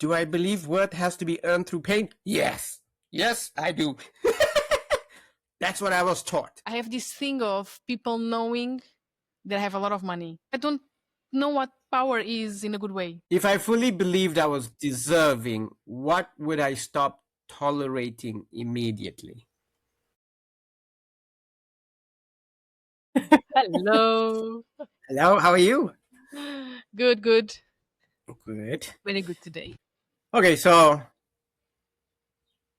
Do I believe worth has to be earned through pain? Yes. Yes, I do. That's what I was taught. I have this thing of people knowing that I have a lot of money. I don't know what power is in a good way. If I fully believed I was deserving, what would I stop tolerating immediately? Hello. Hello, how are you? Good, good. Good. Very good today. Okay, so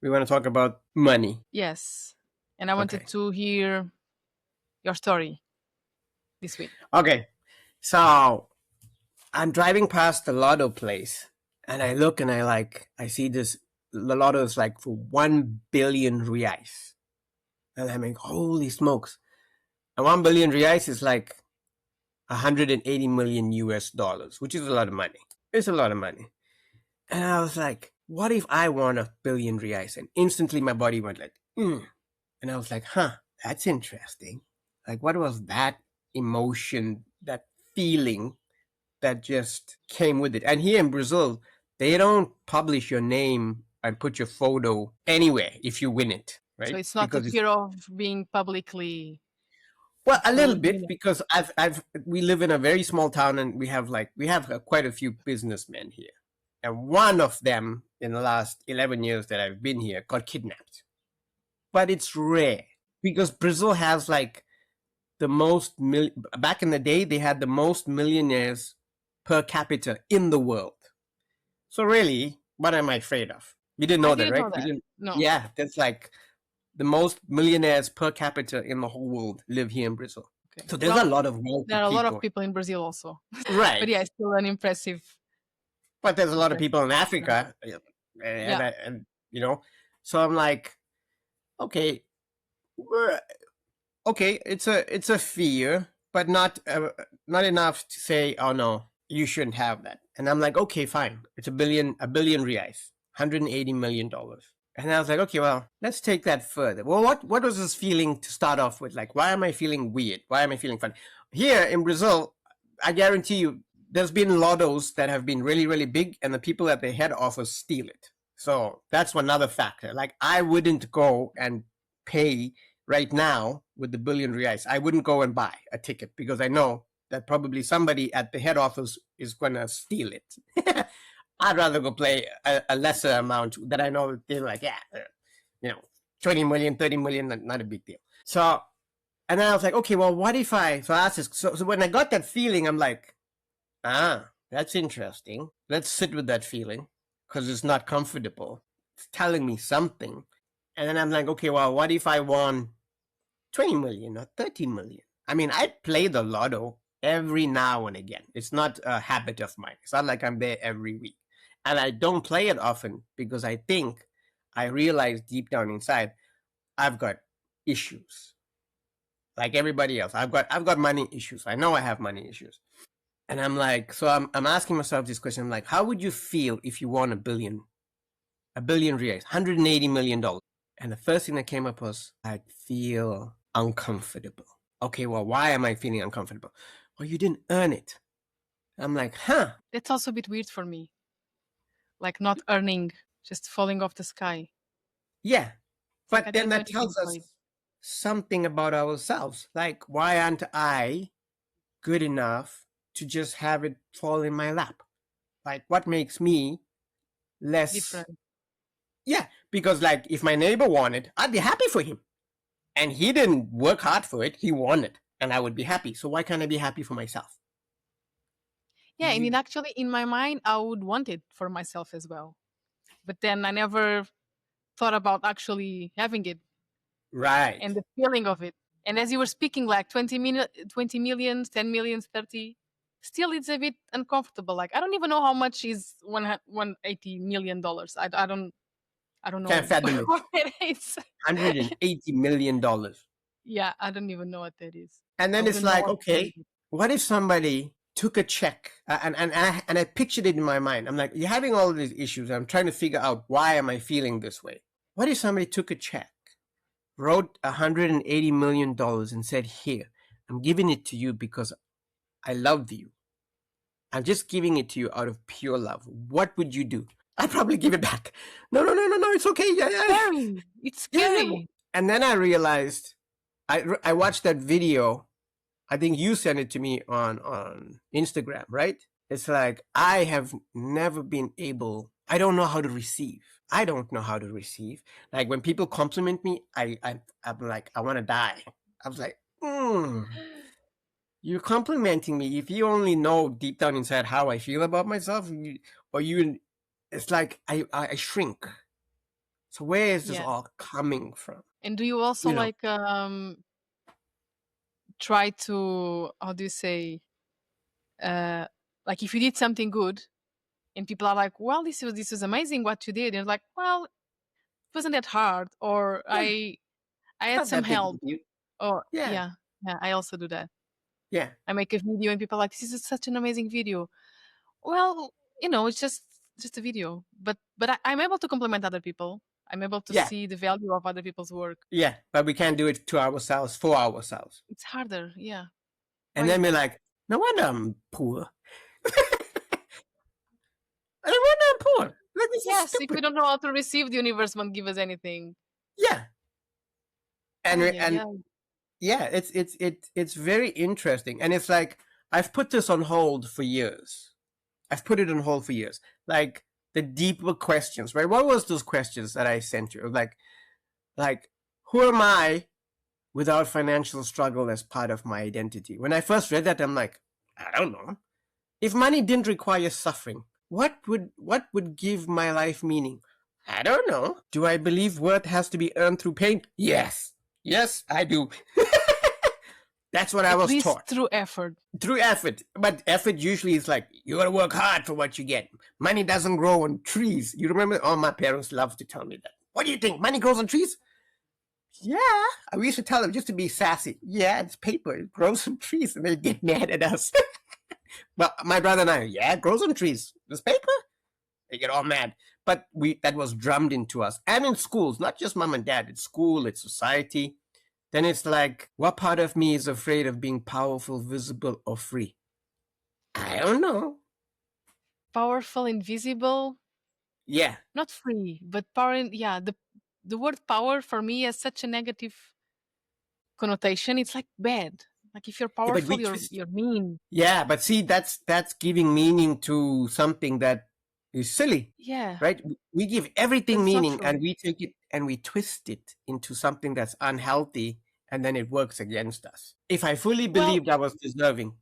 we want to talk about money. Yes. And I Okay. wanted to hear your story this week. Okay. So I'm driving past the lotto place and I look and I see this, the lotto is like for 1 billion reais. And I'm like, holy smokes. And 1 billion reais is like 180 million US dollars, which is a lot of money. It's a lot of money. And I was like, what if I won 1 billion reais? And instantly my body went like, And I was like, that's interesting. Like, what was that emotion, that feeling that just came with it? And here in Brazil, they don't publish your name and put your photo anywhere if you win it, So right? it's not a Because it's, fear of being publicly well, a little public bit, because we live in a very small town and we have quite a few businessmen here. And one of them in the last 11 years that I've been here got kidnapped. But it's rare because Brazil has like the most back in the day they had the most millionaires per capita in the world. So really, what am I afraid of? You didn't I know that, didn't right? know You that. didn't. No. Yeah, that's like the most millionaires per capita in the whole world live here in Brazil. Okay. So there's a Well, lot of wealthy there are a lot of people, people in Brazil also. right? But yeah, it's still an impressive. But there's a lot of impressive people in number. Africa, Yeah. and you know, so I'm like, okay, okay, it's a fear, but not enough to say, oh no, you shouldn't have that. And I'm like, okay, fine, it's a billion reais, $180 million. And I was like, okay, well, let's take that further. Well, what was this feeling to start off with? Like, why am I feeling weird? Why am I feeling funny? Here in Brazil, I guarantee you, there's been lottos that have been really, really big, and the people at the head office steal it. So that's another factor. Like, I wouldn't go and pay right now with the billion reais. I wouldn't go and buy a ticket because I know that probably somebody at the head office is going to steal it. I'd rather go play a lesser amount that I know they're like, yeah, 20 million, 30 million, not a big deal. So, and then I was like, okay, well, what if so I asked this, so when I got that feeling, I'm like, that's interesting. Let's sit with that feeling because it's not comfortable. It's telling me something. And then I'm like, okay, well, what if I won 20 million or 30 million? I mean, I play the lotto every now and again. It's not a habit of mine. It's not like I'm there every week. And I don't play it often because I realize deep down inside, I've got issues. Like everybody else. I've got money issues. I know I have money issues. And I'm like, so I'm asking myself this question. I'm like, how would you feel if you won a billion reais, $180 million? And the first thing that came up was, I'd feel uncomfortable. Okay, well, why am I feeling uncomfortable? Well, you didn't earn it. I'm like, That's also a bit weird for me. Like not earning, just falling off the sky. yeah. It's like I But then didn't do that anything tells for it. us something about ourselves. Like, why aren't I good enough to just have it fall in my lap? Like, what makes me less? Different. Yeah, because like if my neighbor won it, I'd be happy for him. And he didn't work hard for it, he won it. And I would be happy. So why can't I be happy for myself? Yeah, and You, it actually in my mind I would want it for myself as well. But then I never thought about actually having it right. and the feeling of it. And as you were speaking, like 20 million, 10 million, 30, still it's a bit uncomfortable. Like I don't even know how much is $180 million. I don't Can't know fathom it. what it is. $180 million. Yeah, I don't even know what that is. And I then it's wouldn't know like, what to do okay, with it. what if somebody took a check and I pictured it in my mind. I'm like, you're having all of these issues. I'm trying to figure out why am I feeling this way. What if somebody took a check, wrote $180 million and said, here, I'm giving it to you because I love you. I'm just giving it to you out of pure love. What would you do? I'd probably give it back. No, no, no, no, no. It's okay. Yeah, yeah, Scary. It's yeah, yeah. scary. And then I realized I watched that video. I think you sent it to me on Instagram, right? It's like I have never been able. I don't know how to receive. I don't know how to receive. Like when people compliment me, I'm like I want to die. I was like, you're complimenting me. If you only know deep down inside how I feel about myself, it's like I shrink. So where is this Yeah. all coming from? And do you also You know? like try to, how do you say, like if you did something good and people are like, well, this was amazing what you did, and you're like, well, it wasn't that hard, or Yeah, I it's had not some that big of help, a deal. or Yeah, yeah, yeah, I also do that. yeah, I make a video and people are like, this is such an amazing video. Well, it's just a video, but I'm able to compliment other people. I'm able to yeah, see the value of other people's work. yeah. But we can't do it to ourselves, for ourselves. It's harder, yeah. And Why is then we're that? like, no wonder I'm poor. No wonder I'm poor. Like this is Yes, if we stupid. don't know how to receive, the universe won't give us anything. Yeah, Oh yeah, and yeah. yeah, it's very interesting, and it's like I've put this on hold for years. I've put it on hold for years. Like the deeper questions, right? What was those questions that I sent you? Like, who am I without financial struggle as part of my identity? When I first read that, I'm like, I don't know. If money didn't require suffering, what would give my life meaning? I don't know. Do I believe worth has to be earned through pain? Yes. Yes, I do. That's what I At was least taught. through effort. Through effort. But effort usually is like, you gotta work hard for what you get. Money doesn't grow on trees. You remember? Oh, my parents love to tell me that. What do you think? Money grows on trees? Yeah. We used to tell them just to be sassy. Yeah, it's paper. It grows on trees. And they get mad at us. But my brother and I, yeah, it grows on trees. This paper? They get all mad. But that was drummed into us. And in schools, not just mom and dad. It's school, it's society. Then it's like, what part of me is afraid of being powerful, visible, or free? I don't know. Powerful, invisible, Yeah. not free, but power. Yeah, the word power for me has such a negative connotation. It's like bad. Like if you're Yeah, but we powerful, you're twist. you're mean. Yeah, but see, that's giving meaning to something that is silly, Yeah, right? We give everything that's not meaning true. and we take it and we twist it into something that's unhealthy and then it works against us. If I fully Well, believed I was deserving,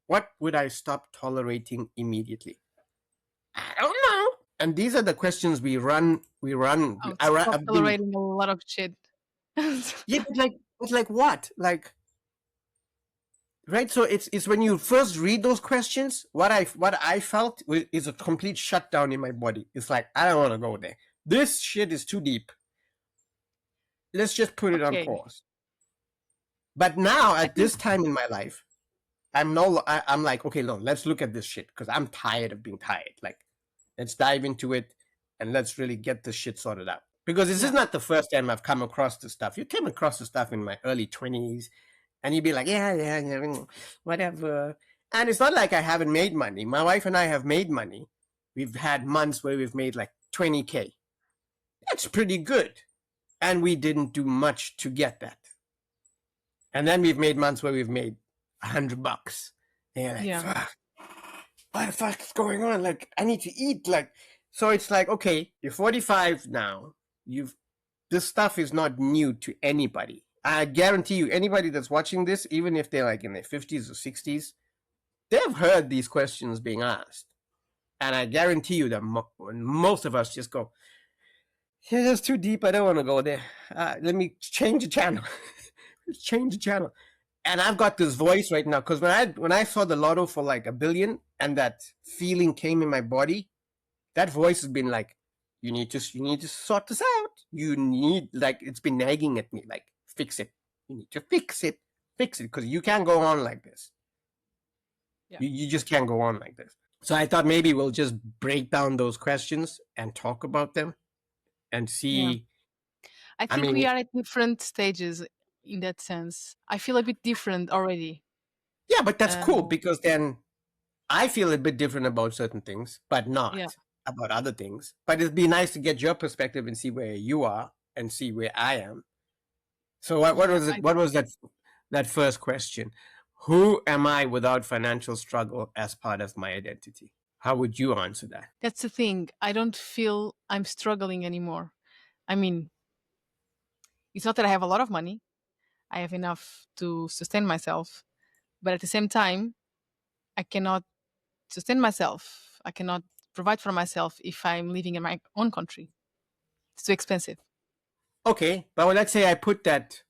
what would I stop tolerating immediately? I don't know. And these are the questions we run. stop I've been. tolerating a lot of shit. Yeah, but like what? Like, right? So it's when you first read those questions, what I felt is a complete shutdown in my body. It's like I don't want to go there. This shit is too deep. Let's just put it on Okay, pause. But now I at think this time in my life, I'm like, okay, no, let's look at this shit because I'm tired of being tired. Like, let's dive into it and let's really get this shit sorted out. Because this is yeah, not the first time I've come across this stuff. You came across this stuff in my early 20s and you'd be like, yeah, yeah, yeah, whatever. And it's not like I haven't made money. My wife and I have made money. We've had months where we've made like 20K. That's pretty good. And we didn't do much to get that. And then we've made months where we've made $100. And you're like, yeah, fuck, what the fuck is going on? Like, I need to eat. Like, so it's like, okay, you're 45 now. This stuff is not new to anybody. I guarantee you, anybody that's watching this, even if they're like in their 50s or 60s, they've heard these questions being asked. And I guarantee you that most of us just go, yeah, that's too deep. I don't want to go there. Let me change the channel. Change the channel. And I've got this voice right now because when I saw the lotto for like $1 billion and that feeling came in my body, that voice has been like, you need to sort this out. You need, like, it's been nagging at me, like, fix it. You need to fix it because you can't go on like this. yeah, You just can't go on like this. So I thought maybe we'll just break down those questions and talk about them and yeah. see. I I think we mean, are at different stages in that sense. I feel a bit different already. yeah, but that's cool Uh, because then I feel a bit different about certain things, but yeah, not. about other things, but it'd be nice to get your perspective and see where you are and see where I am. So what Yeah, was it? What was that first question? Who am I without financial struggle as part of my identity? How would you answer that? that's the thing. I don't feel I'm struggling anymore. I mean, it's not that I have a lot of money. I have enough to sustain myself, but at the same time, I cannot sustain myself. I cannot provide for myself if I'm living in my own country. It's too expensive. Okay, but let's say I put that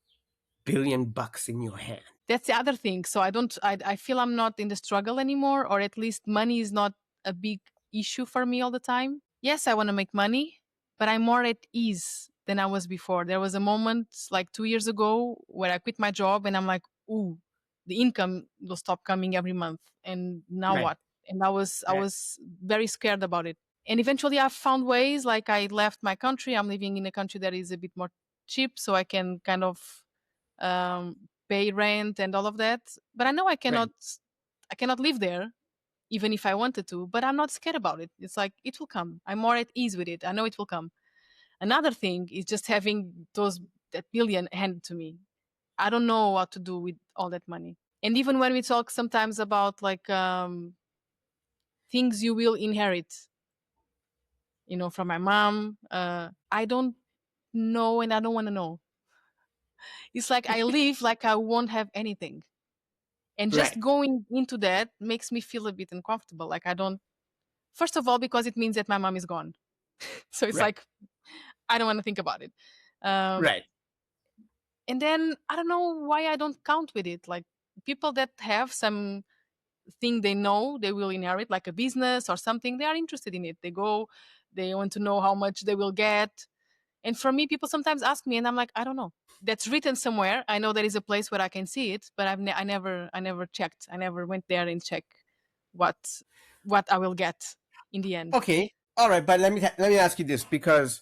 $1 billion in your hand. That's the other thing. So I feel I'm not in the struggle anymore, or at least money is not a big issue for me all the time. Yes, I want to make money, but I'm more at ease than I was before. There was a moment like 2 years ago where I quit my job and I'm like, ooh, the income will stop coming every month. And now Right, what? And I right, was very scared about it. And eventually I found ways, like I left my country. I'm living in a country that is a bit more cheap, so I can kind of um, pay rent and all of that. But I know right. I cannot live there even if I wanted to. But I'm not scared about it. It's like it will come. I'm more at ease with it. I know it will come. Another thing is just having that billion handed to me. I don't know what to do with all that money. And even when we talk sometimes about like things you will inherit, from my mom, I don't know and I don't want to know. It's like I live like I won't have anything. And just Right, going into that makes me feel a bit uncomfortable. Like I don't, first of all, because it means that my mom is gone. So it's right, like, I don't want to think about it. Um, right. and then I don't know why I don't count with it. Like people that have some thing they know they will inherit, like a business or something, they are interested in it. They want to know how much they will get. And for me, people sometimes ask me, and I'm like, I don't know. That's written somewhere. I know there is a place where I can see it, but I never checked. I never went there and check what what I will get in the end. Okay, all right. But let me ask you this, because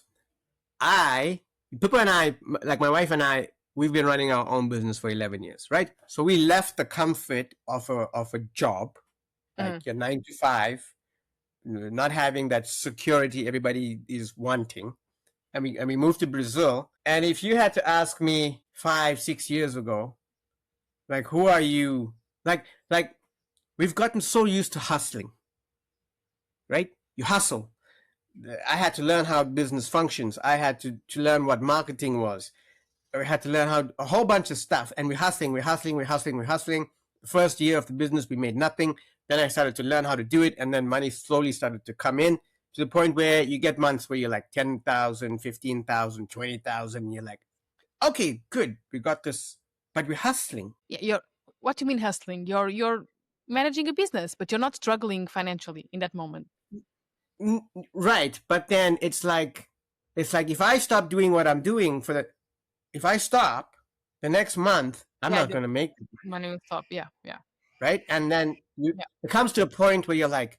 I, people and I, like my wife and I, we've been running our own business for 11 years, right? So we left the comfort of a job, Mhm. like your 9 to 5, not having that security everybody is wanting. And we moved to Brazil. And if you had to ask me 5, 6 years ago, like, who are you? Like we've gotten so used to hustling, right? You hustle. I had to learn how business functions. I had to learn what marketing was. We had to learn how a whole bunch of stuff, and we're hustling. The first year of the business, we made nothing. Then I started to learn how to do it, and then money slowly started to come in to the point where you get months where you're like 10,000, 15,000, 20,000. You're like, okay, good, we got this, but we're hustling. Yeah, you're what do you mean hustling? You're managing a business, but you're not struggling financially in that moment. Right, but then it's like if I stop doing what I'm doing if I stop the next month, I'm Yeah, not the going to make money will stop. Yeah, yeah, right? And then yeah. it comes to a point where you're like,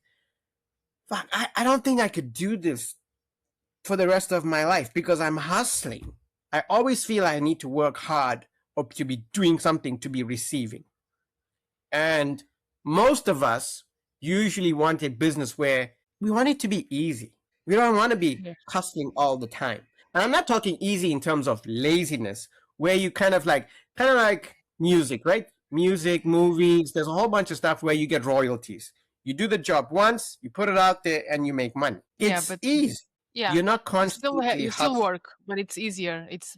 fuck, I don't think I could do this for the rest of my life because I'm hustling. I always feel I need to work hard or to be doing something to be receiving. And most of us usually want a business where we want it to be easy. We don't want to be Yeah. hustling all the time. And I'm not talking easy in terms of laziness, where you kind of like music, right? Music, movies, there's a whole bunch of stuff where you get royalties. You do the job once, you put it out there, and you make money. Yeah, It's but easy. yeah, You're not constantly you still hustling. work, but it's easier. It's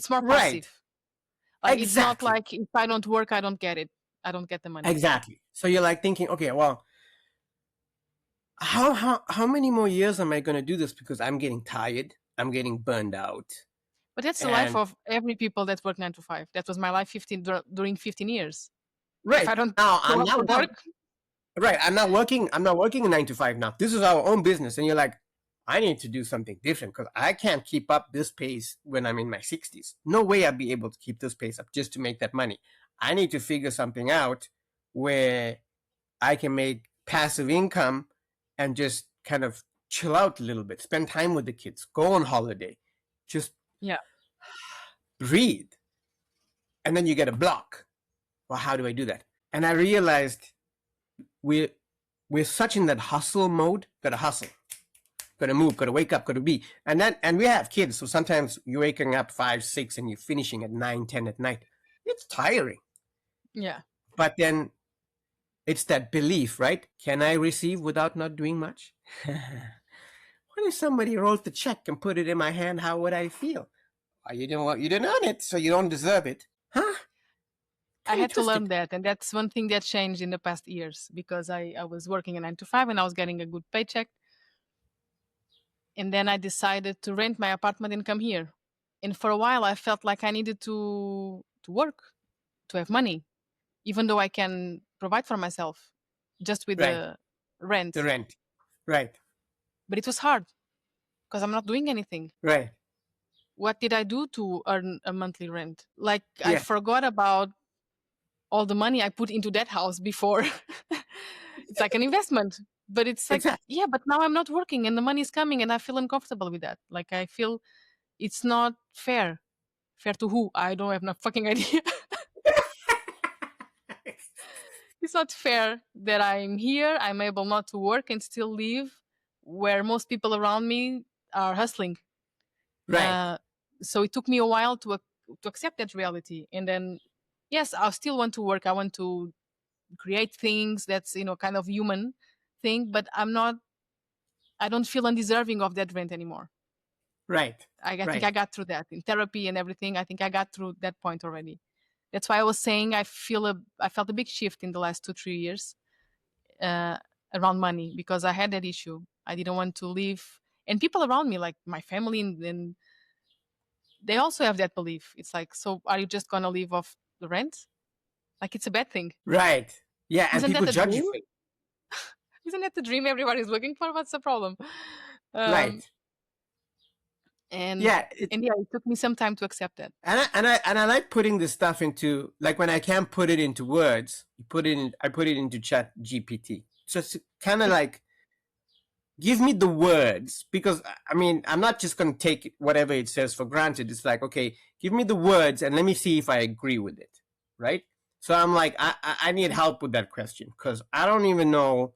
more Right. passive. Like it's not Exactly. like if I don't work, I don't get it. I don't get the money. Exactly. So you're like thinking, okay, well, how many more years am I going to do this, because I'm getting tired, I'm getting burned out. But that's the life And of every people that work 9 to 5. That was my life during 15 years. If I right don't now show I'm up for not work, right, I'm not working a 9 to 5 now. This is our own business, and you're like, I need to do something different because I can't keep up this pace when I'm in my 60s. No way I'll be able to keep this pace up just to make that money. I need to figure something out where I can make passive income and just kind of chill out a little bit, spend time with the kids, go on holiday, just yeah, breathe. And then you get a block. Well, how do I do that? And I realized we're we're such in that hustle mode, gotta hustle. Gotta move, gotta wake up, gotta be. And we have kids, so sometimes you're waking up 5, 6, and you're finishing at 9, 10 at night. It's tiring. Yeah. But then it's that belief, right? Can I receive without not doing much? What if somebody rolls the check and put it in my hand? How would I feel? Oh, you didn't earn it, so you don't deserve it. Huh? I Kind of had to learn twisted. that, and that's one thing that changed in the past years, because I was working a 9 to 5 and I was getting a good paycheck. And then I decided to rent my apartment and come here. And for a while I felt like I needed to work, to have money, even though I can provide for myself just with Right. the rent. The rent. Right. But it was hard because I'm not doing anything. Right. What did I do to earn a monthly rent? Like, I Yeah. forgot about all the money I put into that house before. It's like an investment. But it's like, Exactly. yeah, but now I'm not working and the money is coming and I feel uncomfortable with that. Like, I feel it's not fair. Fair to who? I don't have no fucking idea. It's not fair that I'm here, I'm able not to work and still live where most people around me are hustling. Right. So it took me a while to accept that reality. And then, yes, I still want to work. I want to create things that's, kind of human thing, but I don't feel undeserving of that rent anymore. Right. I think Right. I got through that in therapy and everything. I think I got through that point already. That's why I was saying I felt a big shift in the last 2-3 years around money, because I had that issue. I didn't want to live, and people around me, like my family, and they also have that belief. It's like, so are you just gonna live off the rent? Like, it's a bad thing. Right. Yeah, and Isn't that people the judge you dream? for it. Isn't that the dream everybody's looking for? What's the problem? Right. And Yeah. and yeah, it took me some time to accept that. And I like putting this stuff into, like, when I can't put it into words, I put it into Chat GPT. Just kind of like give me the words, because I mean, I'm not just going to take whatever it says for granted. It's like, okay, give me the words and let me see if I agree with it, right? So I'm like, I need help with that question, because I don't even know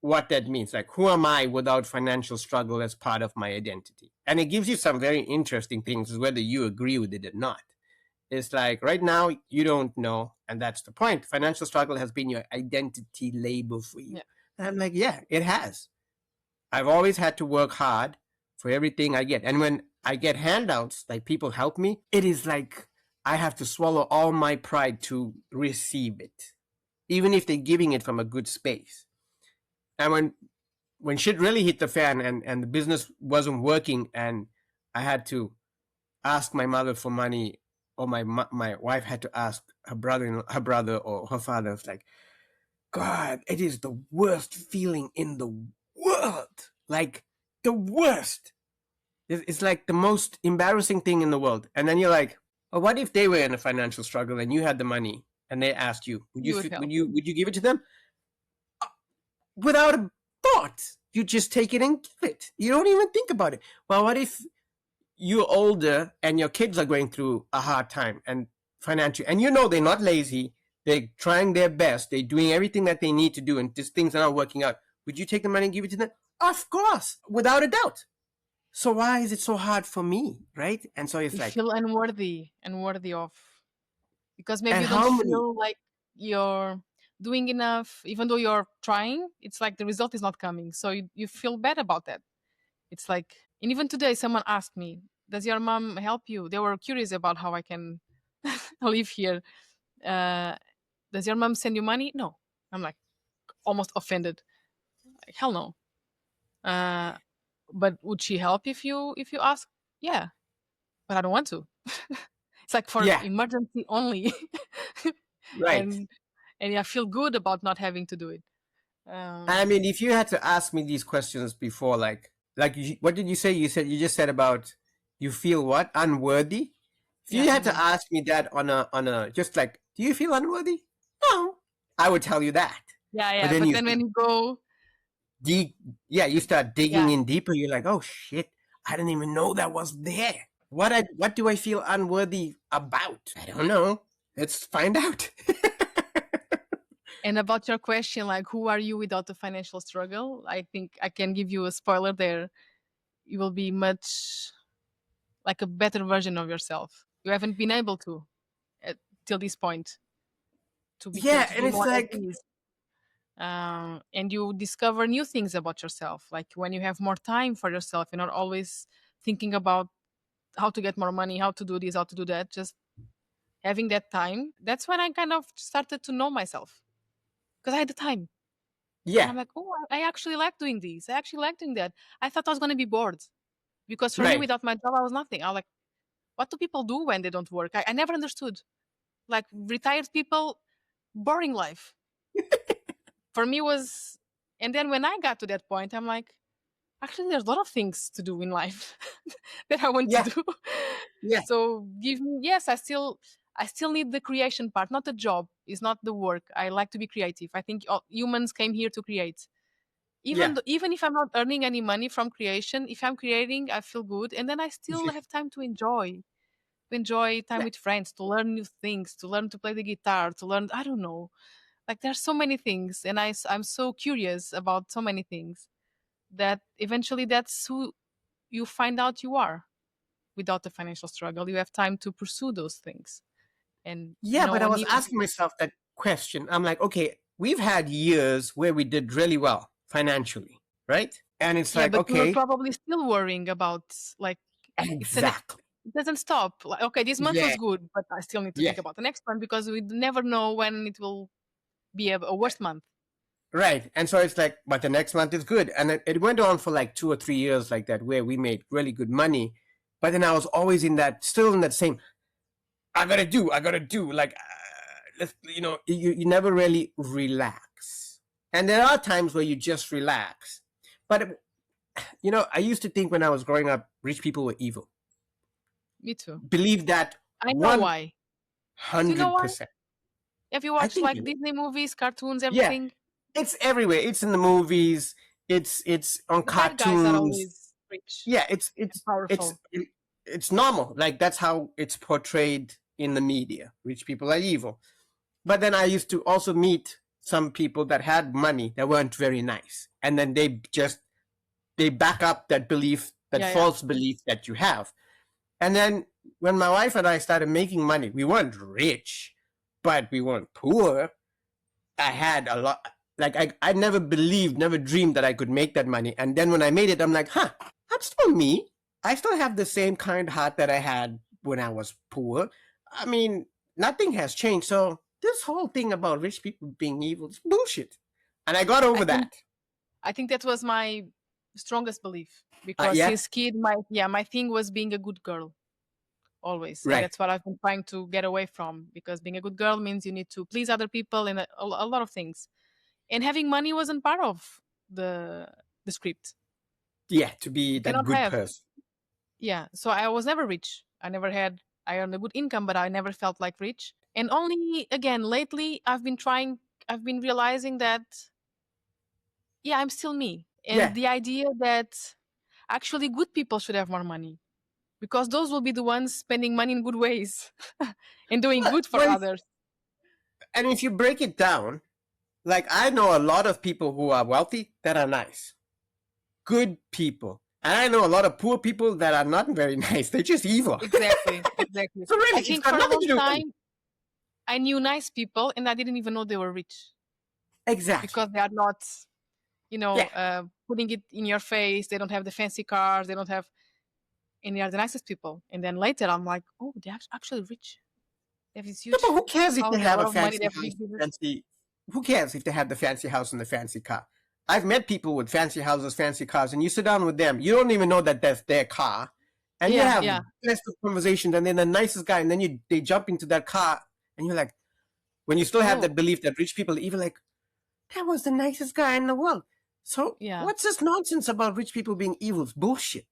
what that means. Like, who am I without financial struggle as part of my identity? And it gives you some very interesting things, whether you agree with it or not. It's like, right now you don't know, and that's the point. Financial struggle has been your identity label for you. Yeah. And I'm like, yeah, it has. I've always had to work hard for everything I get. And when I get handouts, like people help me, it is like I have to swallow all my pride to receive it, even if they're giving it from a good space. And when shit really hit the fan, and the business wasn't working, and I had to ask my mother for money, or my wife had to ask her brother or her father, it's like, God, it is the worst feeling in the world. Like, the worst. It's like the most embarrassing thing in the world. And then you're like, well, what if they were in a financial struggle and you had the money and they asked you, You would help. would you give it to them? Without a thought, you just take it and give it. You don't even think about it. Well, what if you're older and your kids are going through a hard time and financially, and they're not lazy, they're trying their best, they're doing everything that they need to do, and just things are not working out? Would you take the money and give it to them? Of course, without a doubt. So why is it so hard for me, right? And so it's You like, feel unworthy of, because maybe and you don't how many? feel like you're doing enough, even though you're trying. It's like the result is not coming, so you feel bad about that. It's like, and even today someone asked me, does your mom help you? They were curious about how I can live here. Does your mom send you money? No. I'm like, almost offended. Like, hell no. But would she help if you ask? Yeah, but I don't want to. It's like for Yeah, emergency only. right. and I feel good about not having to do it. I mean, if you had to ask me these questions before, what did you say? You just said about, you feel what, unworthy. If Yeah, you had to unworthy. ask me that on a just like, do you feel unworthy? No, I would tell you that. Yeah, But yeah. then But you then when you go, you start digging yeah, in deeper. You're like, oh shit, I didn't even know that was there. What do I feel unworthy about? I don't know. Let's find out. and about your question, like, who are you without the financial struggle? I think I can give you a spoiler there. you will be much like a better version of yourself. You haven't been able to till this point Yeah, to and be it's more at like, ease. And you discover new things about yourself. Like when you have more time for yourself, you're not always thinking about how to get more money, how to do this, how to do that. Just having that time. That's when I kind of started to know myself because I had the time. And yeah, I'm like, oh, I actually like doing this. I actually like doing that. I thought I was going to be bored because for me, right. without my job, I was nothing. I was like, what do people do when they don't work? I never understood. Like retired people, boring life. For me was, and then when I got to that point, I'm like, actually, there's a lot of things to do in life that I want to Yeah, do. yeah, So give me, yes, I still need the creation part, not the job. It's not the work. I like to be creative. I think all, humans came here to create. yeah, Even if I'm not earning any money from creation, if I'm creating, I feel good, and then I still have time to enjoy time yeah, with friends, to learn new things, to learn to play the guitar, to learn, I don't know. Like there's so many things, and I'm so curious about so many things that eventually that's who you find out you are without the financial struggle. You have time to pursue those things, and yeah. no But I one was needs. asking myself that question. I'm like, okay, we've had years where we did really well financially, right? And it's Yeah, like, but you were okay, probably still worrying about like exactly. it doesn't stop. Like okay, this month Yeah, was good, but I still need to yeah, think about the next one because we never know when it will be a worse month. right. And so it's like, but the next month is good. And it went on for like 2 or 3 years like that, where we made really good money. But then I was always in that, still in that same, I gotta do. Like, you never really relax. And there are times where you just relax. But, I used to think when I was growing up, rich people were evil. Me too. Believe that I know why. Do you know why? 100%. Have you I watched think, like Disney movies, cartoons, yeah, everything? it's everywhere. It's in the movies. It's on The bad guys are cartoons. always rich Yeah, and it's powerful. it's normal. Like that's how it's portrayed in the media. Rich people are evil. But then I used to also meet some people that had money that weren't very nice, and then they back up that belief, that Yeah, yeah. false belief that you have. And then when my wife and I started making money, we weren't rich, but we weren't poor. I had a lot. Like I never believed, never dreamed that I could make that money. And then when I made it, I'm like, huh, I'm still me. I still have the same kind heart that I had when I was poor. I mean, nothing has changed. So this whole thing about rich people being evil is bullshit. And I got I over think that. I think that was my strongest belief because Yeah, since kid my thing was being a good girl always, and right. that's what I've been trying to get away from because being a good girl means you need to please other people and a lot of things. And having money wasn't part of the the script. Yeah, to be You that cannot good have. person. Yeah, so I was never rich. I earned a good income, but I never felt like rich. And only again lately I've been realizing that yeah, I'm still me. And Yeah. the idea that actually good people should have more money because those will be the ones spending money in good ways and doing Well, good for well, others. and if you break it down, like I know a lot of people who are wealthy that are nice, good people. And I know a lot of poor people that are not very nice. They're just evil. Exactly, exactly. So I really, it's think got for a nothing to long do with money. time I knew nice people and I didn't even know they were rich Exactly. because they are not, Yeah. putting it in your face. They don't have the fancy cars. They don't have, and they are the nicest people. And then later I'm like, oh, they're actually rich. They have this No, but huge who cares if house, they a have lot a of money, they fancy have house, big business. fancy? Who cares if they have the fancy house and the fancy car? I've met people with fancy houses, fancy cars, and you sit down with them. You don't even know that that's their car, and you Yeah, have yeah. less of conversation. And then the nicest guy, and then they jump into that car, and you're like, when you still have Oh, that belief that rich people are evil, like that was the nicest guy in the world. So yeah. what's this nonsense about rich people being evil? It's bullshit.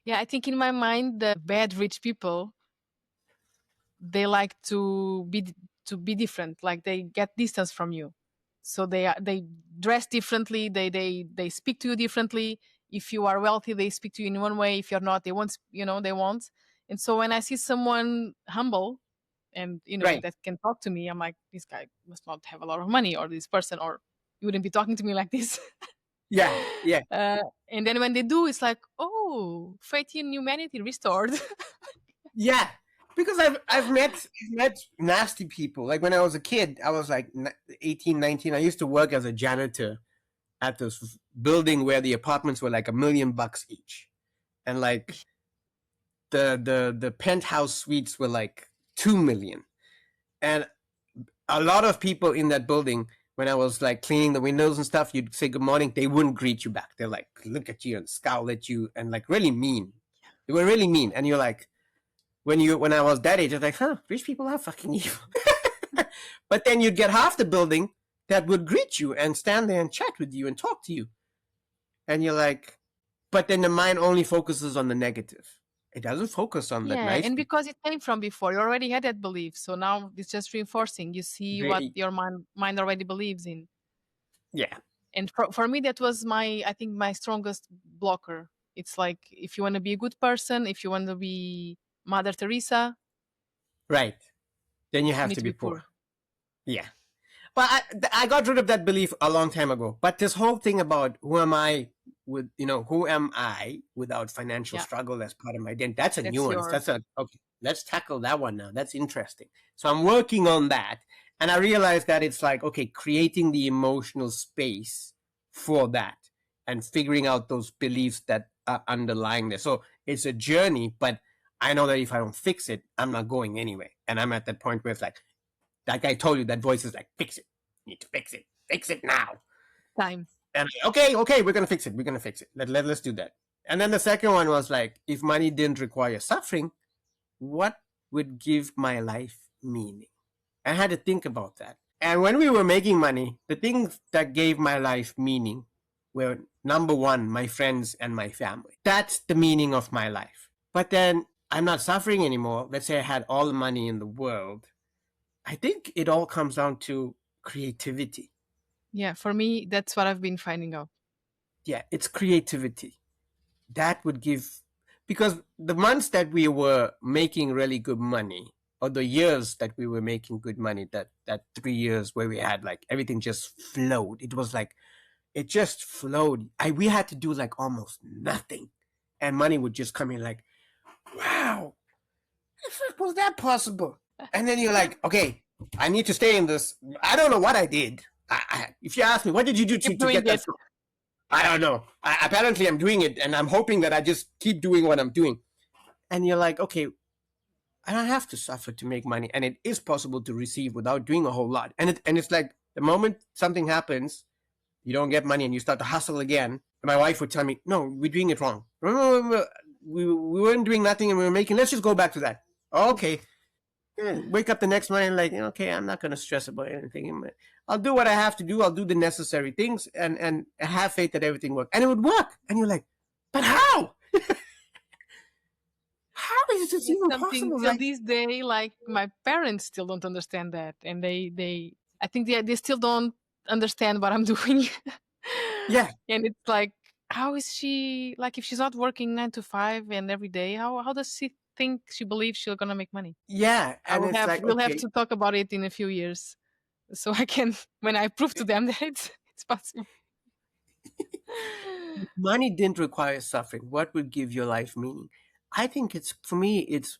Yeah, I think in my mind the bad rich people, they like to be different. Like they get distance from you. So they dress differently, they speak to you differently. If you are wealthy, they speak to you in one way. If you're not, they won't, they won't. And so when I see someone humble and Right. that can talk to me, I'm like, this guy must not have a lot of money, or this person, or you wouldn't be talking to me like this. Yeah, yeah, And then when they do, it's like, oh, faith in humanity restored. yeah. Because I've met nasty people. Like when I was a kid, I was like 18, 19. I used to work as a janitor at this building where the apartments were like $1 million each, and like the penthouse suites were like 2 million. And a lot of people in that building, when I was like cleaning the windows and stuff, you'd say good morning, they wouldn't greet you back. They're like look at you and scowl at you and like really mean. They were really mean, and you're like, when I was that age, I was like, huh, rich people are fucking evil. But then you'd get half the building that would greet you and stand there and chat with you and talk to you, and you're like, but then the mind only focuses on the negative. It doesn't focus on that Yeah, nice and people. because it came from before, you already had that belief. So now it's just reinforcing. You see what Really, your mind already believes in. yeah, And for me, that was I think my strongest blocker. It's like, if you want to be a good person, if you want to be Mother Teresa, right. Then you you have need to to be be poor. poor. Yeah. But I got rid of that belief a long time ago. But this whole thing about who am I without financial Yeah, struggle as part of my identity? That's a that's nuance. your Okay. Let's tackle that one now. That's interesting. So I'm working on that, and I realized that it's like, okay, creating the emotional space for that and figuring out those beliefs that are underlying there. So it's a journey, but I know that if I don't fix it, I'm not going anywhere. And I'm at that point where it's like I told you, that voice is like, fix it. You need to fix it now. time. And okay, we're gonna fix it. We're gonna fix it. Let's do that. And then the second one was like, if money didn't require suffering, what would give my life meaning? I had to think about that. And when we were making money, the things that gave my life meaning were number one, my friends and my family. That's the meaning of my life. But then I'm not suffering anymore. Let's say I had all the money in the world. I think it all comes down to creativity. Yeah, for me, that's what I've been finding out. Yeah, it's creativity. That would give, because the months that we were making really good money, or the years that we were making good money, that 3 years where we had like everything just flowed. It was like it just flowed. We had to do like almost nothing, and money would just come in like, wow, was that possible? And then you're like, okay, I need to stay in this. I don't know what I did. If you ask me, what did you do Keep to doing get that? it. I don't know. Apparently, I'm doing it, and I'm hoping that I just keep doing what I'm doing. And you're like, okay, I don't have to suffer to make money, and it is possible to receive without doing a whole lot. And it's like the moment something happens, you don't get money, and you start to hustle again. My wife would tell me, "No, we're doing it wrong. We weren't doing nothing, and we were making. Let's just go back to that." Okay. Yeah, wake up the next morning like, okay, I'm not going to stress about anything. I'll do what I have to do. I'll do the necessary things and have faith that everything works. And it would work. And you're like, but how? How is this It's even something possible? till Like, this day, like my parents still don't understand that, and I think they still don't understand what I'm doing. yeah, And it's like, how is she, like, if she's not working 9 to 5 and every day, how does she think, she believes she's gonna make money? yeah. And it's like, We'll have okay, to talk about it in a few years, so I can, when I prove to them that it's possible. if money didn't require suffering, what would give your life meaning? I think for me, it's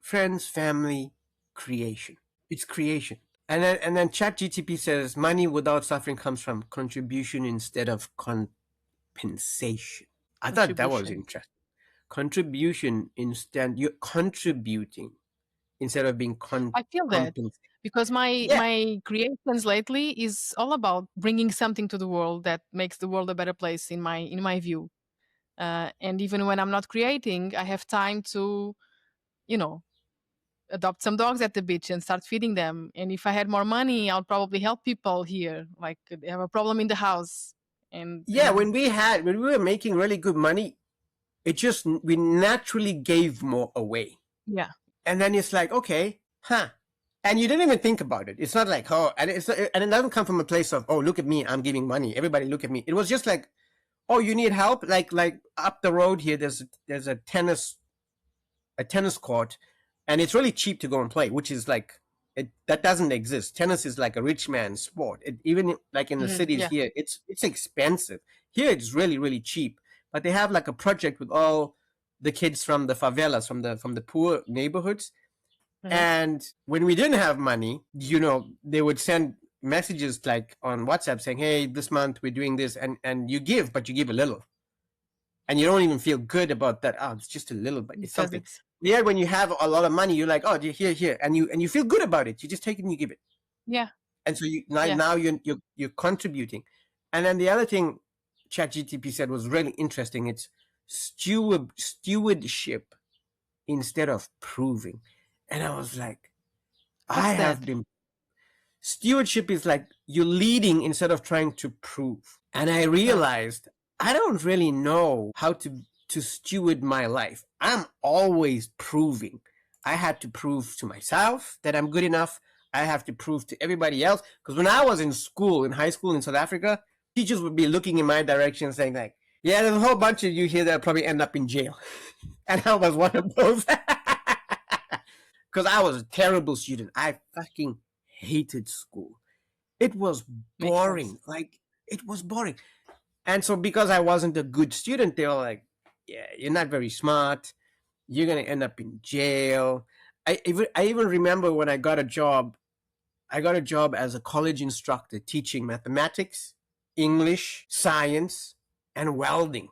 friends, family, creation. It's creation. And then ChatGTP says money without suffering comes from contribution instead of compensation. I thought that was Contribution. interesting. Contribution instead, you're contributing instead of being I feel that, compensated. because my Yeah, my creations lately is all about bringing something to the world that makes the world a better place in my view. And even when I'm not creating, I have time to, you know, adopt some dogs at the beach and start feeding them. And if I had more money, I'll probably help people here, like they have a problem in the house. yeah. And When we were making really good money, we naturally gave more away, yeah, and then it's like, okay, huh? And you didn't even think about it. It's not like, oh, and it doesn't come from a place of, oh, look at me, I'm giving money. Everybody look at me. It was just like, oh, you need help. Like up the road here, there's a tennis court, and it's really cheap to go and play, which is like that doesn't exist. Tennis is like a rich man's sport. Even like in the cities Yeah. here, it's expensive. Here it's really really cheap. But they have like a project with all the kids from the favelas, from the poor neighborhoods. And when we didn't have money, they would send messages like on WhatsApp saying, "Hey, this month we're doing this," and you give, but you give a little, and you don't even feel good about that. Oh, it's just a little, but it's Because something. it's Yeah, when you have a lot of money, you're like, "Oh, here," and you feel good about it. You just take it and you give it, yeah. and so Yeah. now you're contributing. And then the other thing ChatGTP said was really interesting. It's stewardship instead of proving, and I was like, I What's have that? been. Stewardship is like you're leading instead of trying to prove. And I Uh, realized I don't really know how to steward my life. I'm always proving. I had to prove to myself that I'm good enough. I have to prove to everybody else. Because when I was in school, in high school in South Africa, teachers would be looking in my direction saying like, yeah, there's a whole bunch of you here that probably end up in jail. And I was one of those. Because I was a terrible student. I fucking hated school. It was Makes sense. boring. Like, it was boring. And so, because I wasn't a good student, they were like, yeah, you're not very smart. You're going to end up in jail. I even remember when I got a job. I got a job as a college instructor teaching mathematics, English, science, and welding.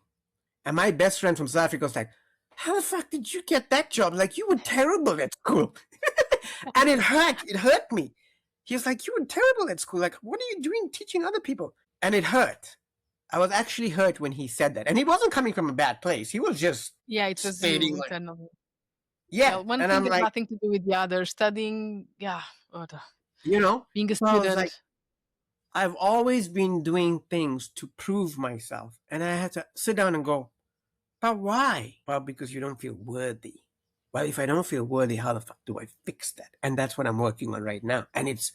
And my best friend from South Africa was like, how the fuck did you get that job? Like, you were terrible at school. And it hurt. It hurt me. He was like, you were terrible at school. Like, what are you doing teaching other people? And it hurt. I was actually hurt when he said that. And he wasn't coming from a bad place. He was just Yeah, it was stating, you like, internally. yeah. Well, one And thing I'm has like, nothing to do with the other. Studying, yeah, you know? being a So I was like, student. I've always been doing things to prove myself. And I had to sit down and go, but why? Well, because you don't feel worthy. Well, if I don't feel worthy, how the fuck do I fix that? And that's what I'm working on right now. And it's,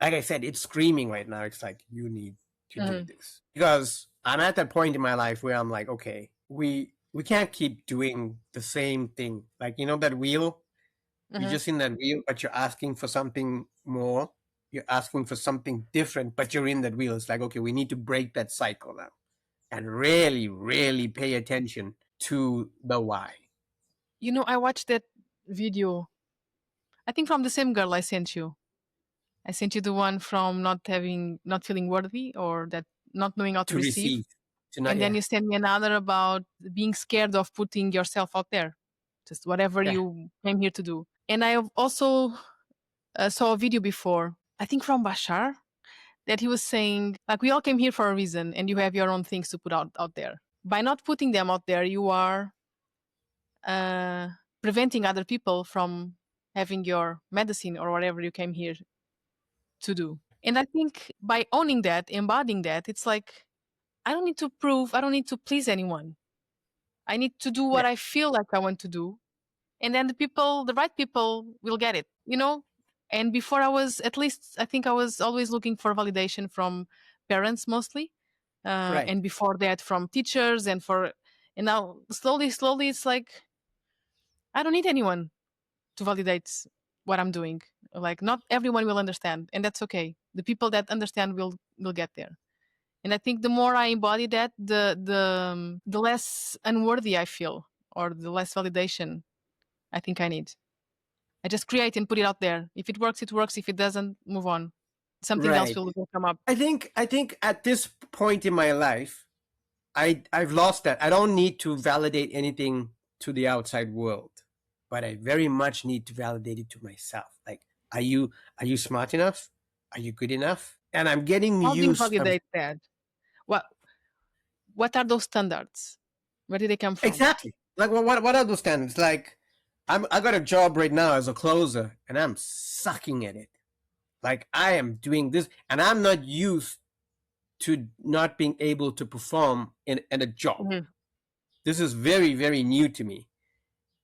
like I said, it's screaming right now. It's like, you need to do this. Because I'm at that point in my life where I'm like, okay, we can't keep doing the same thing. Like, that wheel? You're just in that wheel, but you're asking for something more. You're asking for something different, but you're in that wheel. It's like, okay, we need to break that cycle now and really, really pay attention to the why. I watched that video. I think from the same girl I sent you. I sent you the one from not feeling worthy, or that not knowing how to To receive. receive, to not, And then yeah, you sent me another about being scared of putting yourself out there, just whatever yeah, you came here to do. And I have also saw a video before, I think from Bashar, that he was saying, like, we all came here for a reason, and you have your own things to put out there. By not putting them out there, you are preventing other people from having your medicine or whatever you came here to do. And I think by owning that, embodying that, it's like, I don't need to prove, I don't need to please anyone. I need to do yeah, what I feel like I want to do. And then the right people will get it, And before at least, I think I was always looking for validation from parents mostly. right, And before that from teachers and now slowly, it's like, I don't need anyone to validate what I'm doing. Like, not everyone will understand, and that's okay. The people that understand will get there. And I think the more I embody that, the less unworthy I feel, or the less validation I think I need. I just create and put it out there. If it works, it works. If it doesn't, move on. Something else right. will come up. I think at this point in my life, I've lost that. I don't need to validate anything to the outside world, but I very much need to validate it to myself. Like, are you smart enough? Are you good enough? And I'm getting How do you used of validate that? What what are those standards? Where did they come from? exactly like what are those standards? Like, I got a job right now as a closer, and I'm sucking at it. Like, I am doing this, and I'm not used to not being able to perform in a job. Mhm. This is very, very new to me.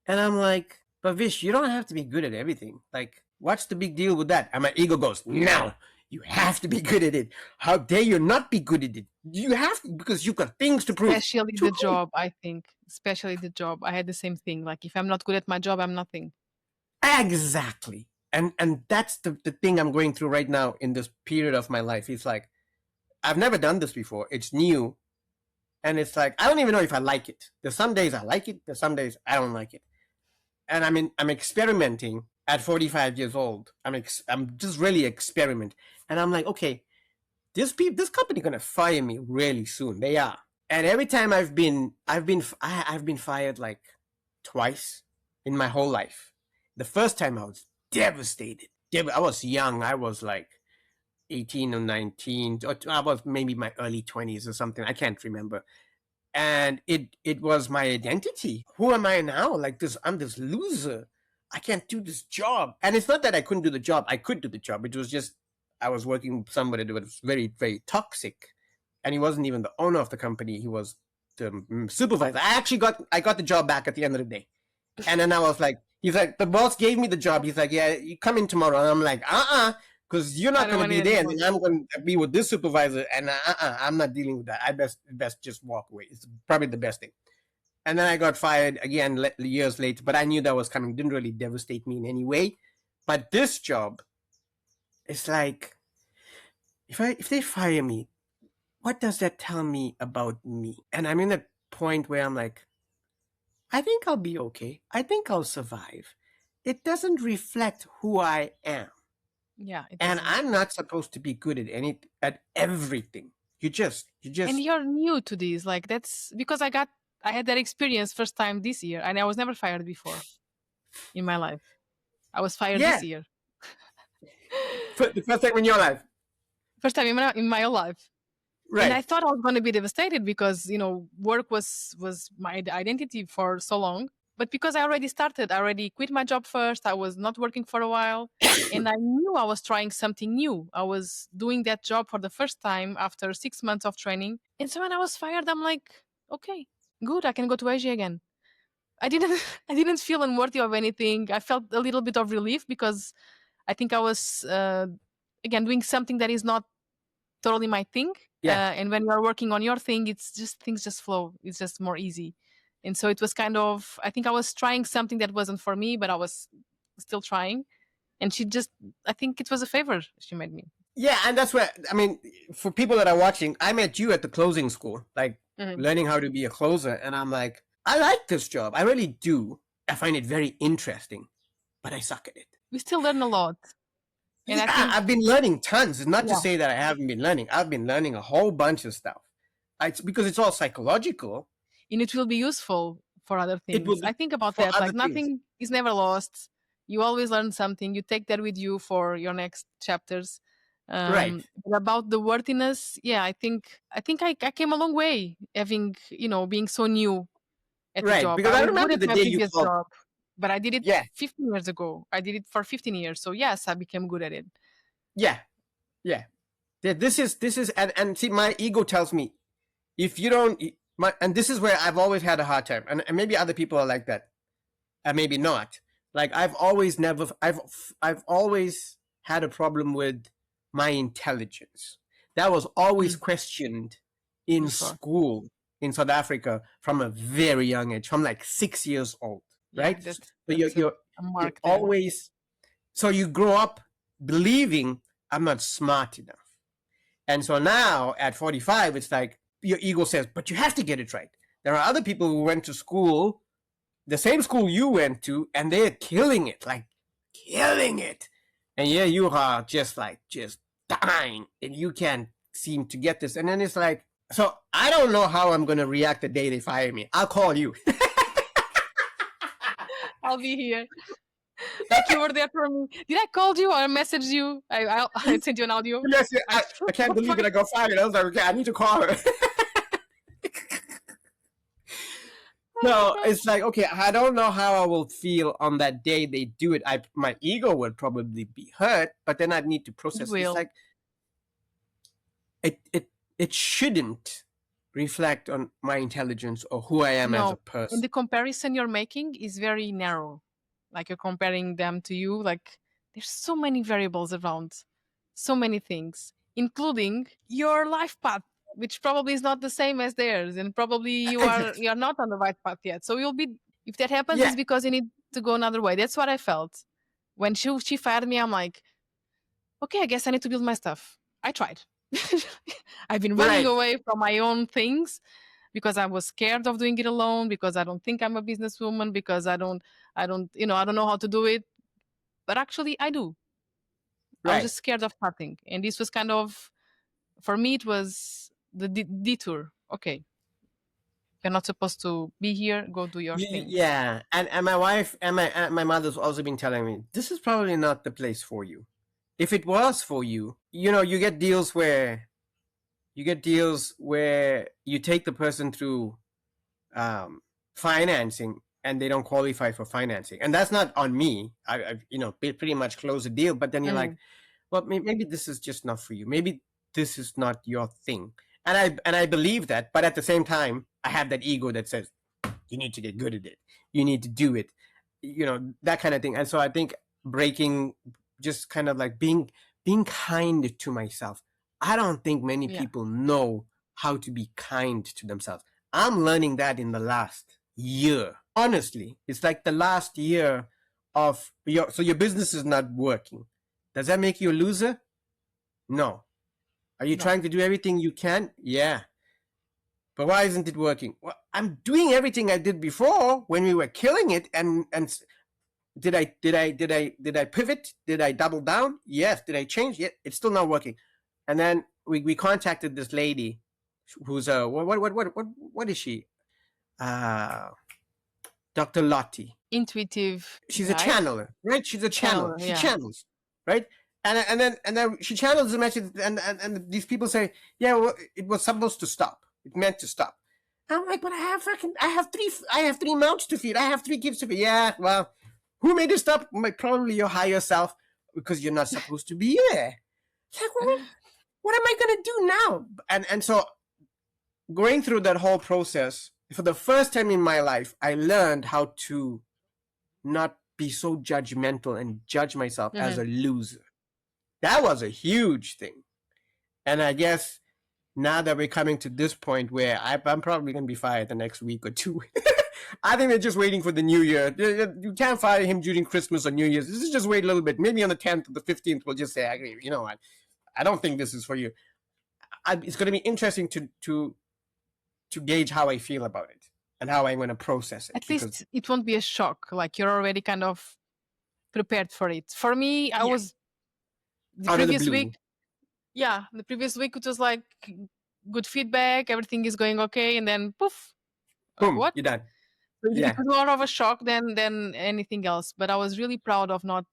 And I'm like, but Vish, you don't have to be good at everything. Like, what's the big deal with that? And my ego goes, no, you have to be good at it. How dare you not be good at it? You have to, because you've got things to prove. Especially To the who? job, I think. Especially the job. I had the same thing. Like, if I'm not good at my job, I'm nothing. Exactly. And that's the thing I'm going through right now in this period of my life. It's like I've never done this before. It's new. And it's like I don't even know if I like it. There's some days I like it, there's some days I don't like it. And I'm experimenting at 45 years old. I'm just really experiment. And I'm like, okay, this company gonna fire me really soon. They are. And every time I've been fired like twice in my whole life. The first time I was devastated. I was young. I was like 18 or 19. Or I was maybe my early 20s or something. I can't remember. And it was my identity. Who am I now? Like this, I'm this loser. I can't do this job. And it's not that I couldn't do the job. I could do the job. It was just I was working with somebody that was very, very toxic. And he wasn't even the owner of the company. He was the supervisor. I got the job back at the end of the day. And then I was like, he's like, the boss gave me the job. He's like, yeah, you come in tomorrow. And I'm like, because you're not going to be there. And then I'm going to be with this supervisor. And I'm not dealing with that. I best just walk away. It's probably the best thing. And then I got fired again years later. But I knew that was coming. Didn't really devastate me in any way. But this job, it's like, if they fire me, what does that tell me about me? And I'm in a point where I'm like, I think I'll be okay. I think I'll survive. It doesn't reflect who I am. Yeah. And I'm not supposed to be good at everything. You just And you're new to this. Like that's because I had that experience first time this year, and I was never fired before in my life. I was fired this year. The first time in your life. First time in my life. Right. And I thought I was going to be devastated because, work was my identity for so long. But because I already quit my job first, I was not working for a while. And I knew I was trying something new. I was doing that job for the first time after 6 months of training. And so when I was fired, I'm like, okay, good, I can go to Asia again. I didn't feel unworthy of anything. I felt a little bit of relief because I think I was, again, doing something that is not totally my thing. Yeah. And when you're working on your thing, things just flow. It's just more easy. And so it was kind of, I think I was trying something that wasn't for me, but I was still trying. And I think it was a favor she made me. Yeah. And that's where, for people that are watching, I met you at the closing school, like learning how to be a closer. And I'm like, I like this job. I really do. I find it very interesting, but I suck at it. We still learn a lot. And I've been learning tons. It's not to say that I haven't been learning. I've been learning a whole bunch of stuff. It's because it's all psychological. And it will be useful for other things. I think about that. Like nothing is never lost. You always learn something. You take that with you for your next chapters. Right. But about the worthiness, I think I came a long way having, being so new at the job. Because I remember the day you called. Job, but I did it 15 years ago. I did it for 15 years. So yes, I became good at it. Yeah. This is, and see, my ego tells me, if you don't, and this is where I've always had a hard time, and maybe other people are like that, and maybe not. Like I've always had a problem with my intelligence. That was always questioned in school in South Africa from a very young age, from like 6 years old. Right? That's you're always, so you grow up believing I'm not smart enough. And so now at 45, it's like your ego says, but you have to get it right. There are other people who went to school, the same school you went to, and they're killing it. And yeah, you are just dying and you can't seem to get this. And then it's like, so I don't know how I'm going to react the day they fire me. I'll call you. I'll be here. Like you were there for me. Did I call you or message you? I sent you an audio. Yes, I can't believe it. I got fired. I was like, okay, I need to call her. No, it's like, okay, I don't know how I will feel on that day they do it. My ego would probably be hurt, but then I'd need to process. It's like it shouldn't reflect on my intelligence or who I am as a person. And the comparison you're making is very narrow. Like you're comparing them to you. Like there's so many variables around, so many things, including your life path, which probably is not the same as theirs, and probably you're not on the right path yet. So you'll be, if that happens, it's because you need to go another way. That's what I felt. when she fired me, I'm like, okay, I guess I need to build my stuff. I tried. I've been running Right. away from my own things because I was scared of doing it alone, because I don't think I'm a businesswoman, because I don't, I don't know how to do it. But actually, I do. I was Right. just scared of starting, and this was kind of, for me, it was the detour. Okay, you're not supposed to be here. Go do your thing. Yeah, and my wife and my mother's also been telling me this is probably not the place for you. If it was for you, you get deals where you take the person through financing and they don't qualify for financing, and that's not on me. I pretty much close the deal, but then you're like, Mm, well, maybe this is just not for you. Maybe this is not your thing, and I believe that, but at the same time, I have that ego that says you need to get good at it. You need to do it. That kind of thing. And so I think breaking, just kind of like being kind to myself. I don't think many yeah. people know how to be kind to themselves. I'm learning that in the last year. Honestly, it's like the last year of your business is not working. Does that make you a loser? No. Are you No. trying to do everything you can? Yeah. But why isn't it working? Well, I'm doing everything I did before when we were killing it. And did I pivot? Did I double down? Yes. Did I change? Yeah, it's still not working. And then we contacted this lady, who's what is she? Uh, Dr. Lottie. Intuitive She's a guide. channeler, right? She's a channeler. Channel. She Yeah. channels, right? And then she channels the message, and these people say, yeah, well, it was supposed to stop. It meant to stop. I'm like, but I have three mouths to feed. I have three kids to feed. Yeah, well, who made it stop? Probably your higher self, because you're not supposed to be there. It's like, well, what am I gonna do now? And so going through that whole process, for the first time in my life, I learned how to not be so judgmental and judge myself as a loser. That was a huge thing. And I guess now that we're coming to this point where I'm probably going to be fired the next week or two. I think they're just waiting for the new year. You can't fire him during Christmas or New Year's. This is just wait a little bit. Maybe on the 10th or the 15th, we'll just say, you know what? I don't think this is for you. It's going to be interesting to gauge how I feel about it and how I'm going to process it. At least it won't be a shock. Like you're already kind of prepared for it. For me, I was the out of the previous blue. week. Yeah, the previous week it was like good feedback, everything is going okay, and then poof, Boom, what? you're done. So Yeah. it was more of a shock than anything else. But I was really proud of not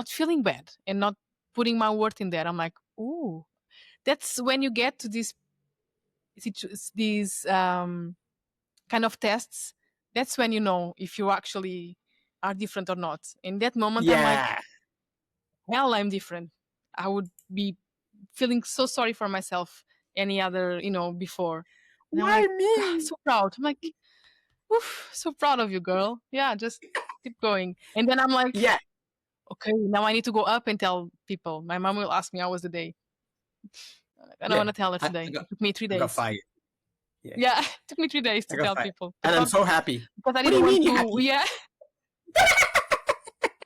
feeling bad and not putting my worth in there. I'm like, ooh, that's when you get to these kind of tests. That's when you know if you actually are different or not. In that moment, I'm like, Yeah. hell, I'm different. I would be feeling so sorry for myself any other, before. And I'm Why like, me? God, so proud. I'm like, oof, so proud of you, girl. Yeah, just keep going. And then I'm like, Yeah. okay, now I need to go up and tell people. My mom will ask me how was the day. I don't want to tell her today. It took me 3 I got days. fired. Yeah, it took me 3 days I to got tell fired. people. And I'm so happy. Because I What do didn't you want mean to. you're happy? Yeah.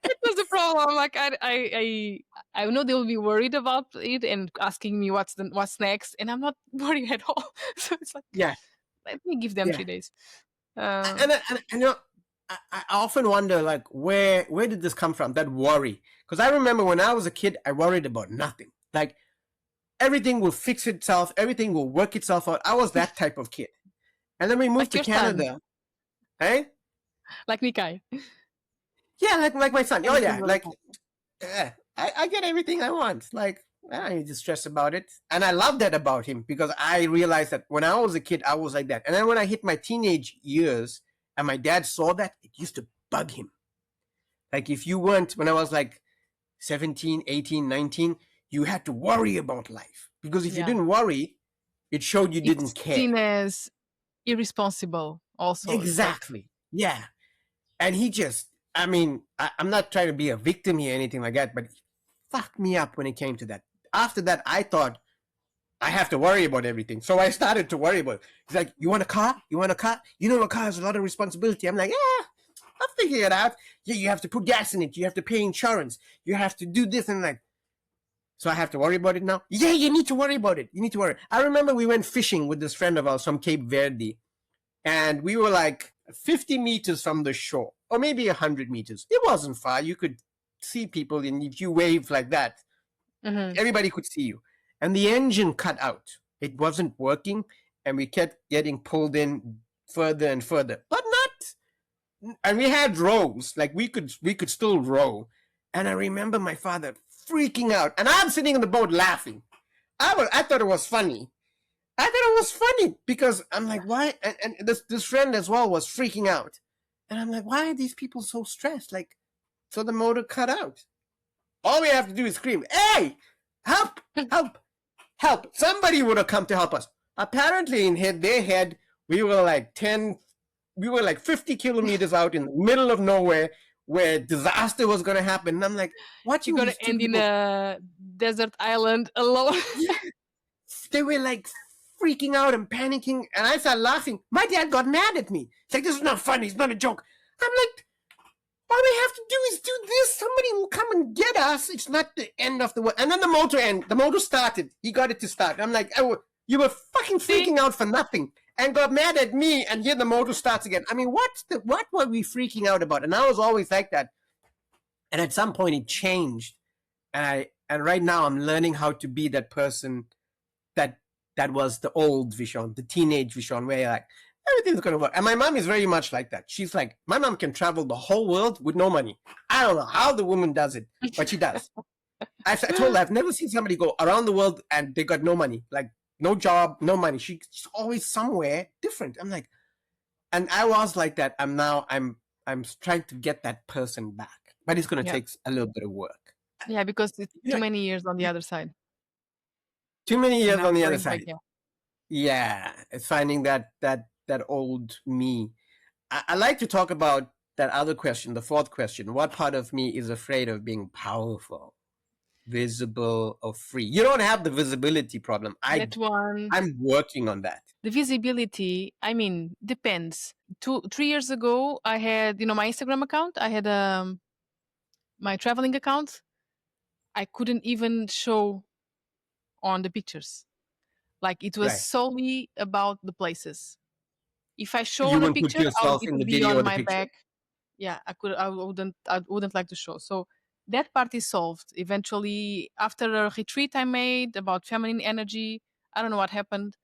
That was the problem. I'm like, I know they will be worried about it and asking me what's next, and I'm not worried at all. So it's like, Yeah. let me give them Yeah. 3 days. And I often wonder, like, where did this come from? That worry. Because I remember when I was a kid, I worried about nothing. Like, everything will fix itself. Everything will work itself out. I was that type of kid. And then we moved Like to your son. Canada. Eh? Like Nikai. Yeah, like my son. Oh, Everything yeah. will Like, happen. I get everything I want. Like, I don't need to stress about it. And I love that about him, because I realized that when I was a kid, I was like that. And then when I hit my teenage years and my dad saw that, it used to bug him. Like, if you weren't, when I was like 17, 18, 19, you had to worry about life. Because if you Yeah. didn't worry, it showed you didn't It's care. seen as irresponsible also. It's like, Exactly. Yeah. And he just, I mean, I'm not trying to be a victim here or anything like that, but he fucked me up when it came to that. After that, I thought I have to worry about everything. So I started to worry about it. He's like, you want a car? You want a car? You know, a car has a lot of responsibility. I'm like, yeah, I'll figure it out. Yeah, you have to put gas in it. You have to pay insurance. You have to do this and that. So I have to worry about it now? Yeah, you need to worry about it. You need to worry. I remember we went fishing with this friend of ours from Cape Verde. And we were like 50 meters from the shore, or maybe 100 meters. It wasn't far. You could see people, and if you wave like that, everybody could see you. And the engine cut out. It wasn't working, and we kept getting pulled in further and further. But not. And we had rows, like we could still row. And I remember my father freaking out, and I'm sitting in the boat laughing. I thought it was funny. I thought it was funny because I'm like, why? And this friend as well was freaking out. And I'm like, why are these people so stressed? Like, so the motor cut out. All we have to do is scream, hey, help, help, help. Somebody would have come to help us. Apparently in their head, we were like 50 kilometers out in the middle of nowhere where disaster was going to happen. And I'm like, you're going to end in a desert island alone. Yeah. They were like freaking out and panicking, and I started laughing. My dad got mad at me. It's like, this is not funny. It's not a joke. I'm like, all we have to do is do this. Somebody will come and get us. It's not the end of the world. And then the motor started. He got it to start. I'm like, oh, you were fucking freaking out for nothing and got mad at me, and here the motor starts again. I mean, what were we freaking out about? And I was always like that. And at some point it changed. And right now I'm learning how to be that person that was the old Vishon, the teenage Vishon, where you're like, everything's going to work. And my mom is very much like that. She's like, my mom can travel the whole world with no money. I don't know how the woman does it, but she does. I told her, I've never seen somebody go around the world and they got no money, like no job, no money. She's always somewhere different. I'm like, and I was like that. I'm trying to get that person back, but it's going to take a little bit of work. Yeah, because it's too many years on the other side. Too many years on the other side. Yeah, it's finding that old me. I like to talk about that other question, the fourth question. What part of me is afraid of being powerful, visible, or free? You don't have the visibility problem. That one. I'm working on that. The visibility, I mean, depends. 3 years ago, I had, my Instagram account. I had my traveling account. I couldn't even show on the pictures. Like, it was solely about the places. If I show on a picture, it would be on my back. Yeah, I wouldn't like to show. So that part is solved. Eventually, after a retreat I made about feminine energy, I don't know what happened.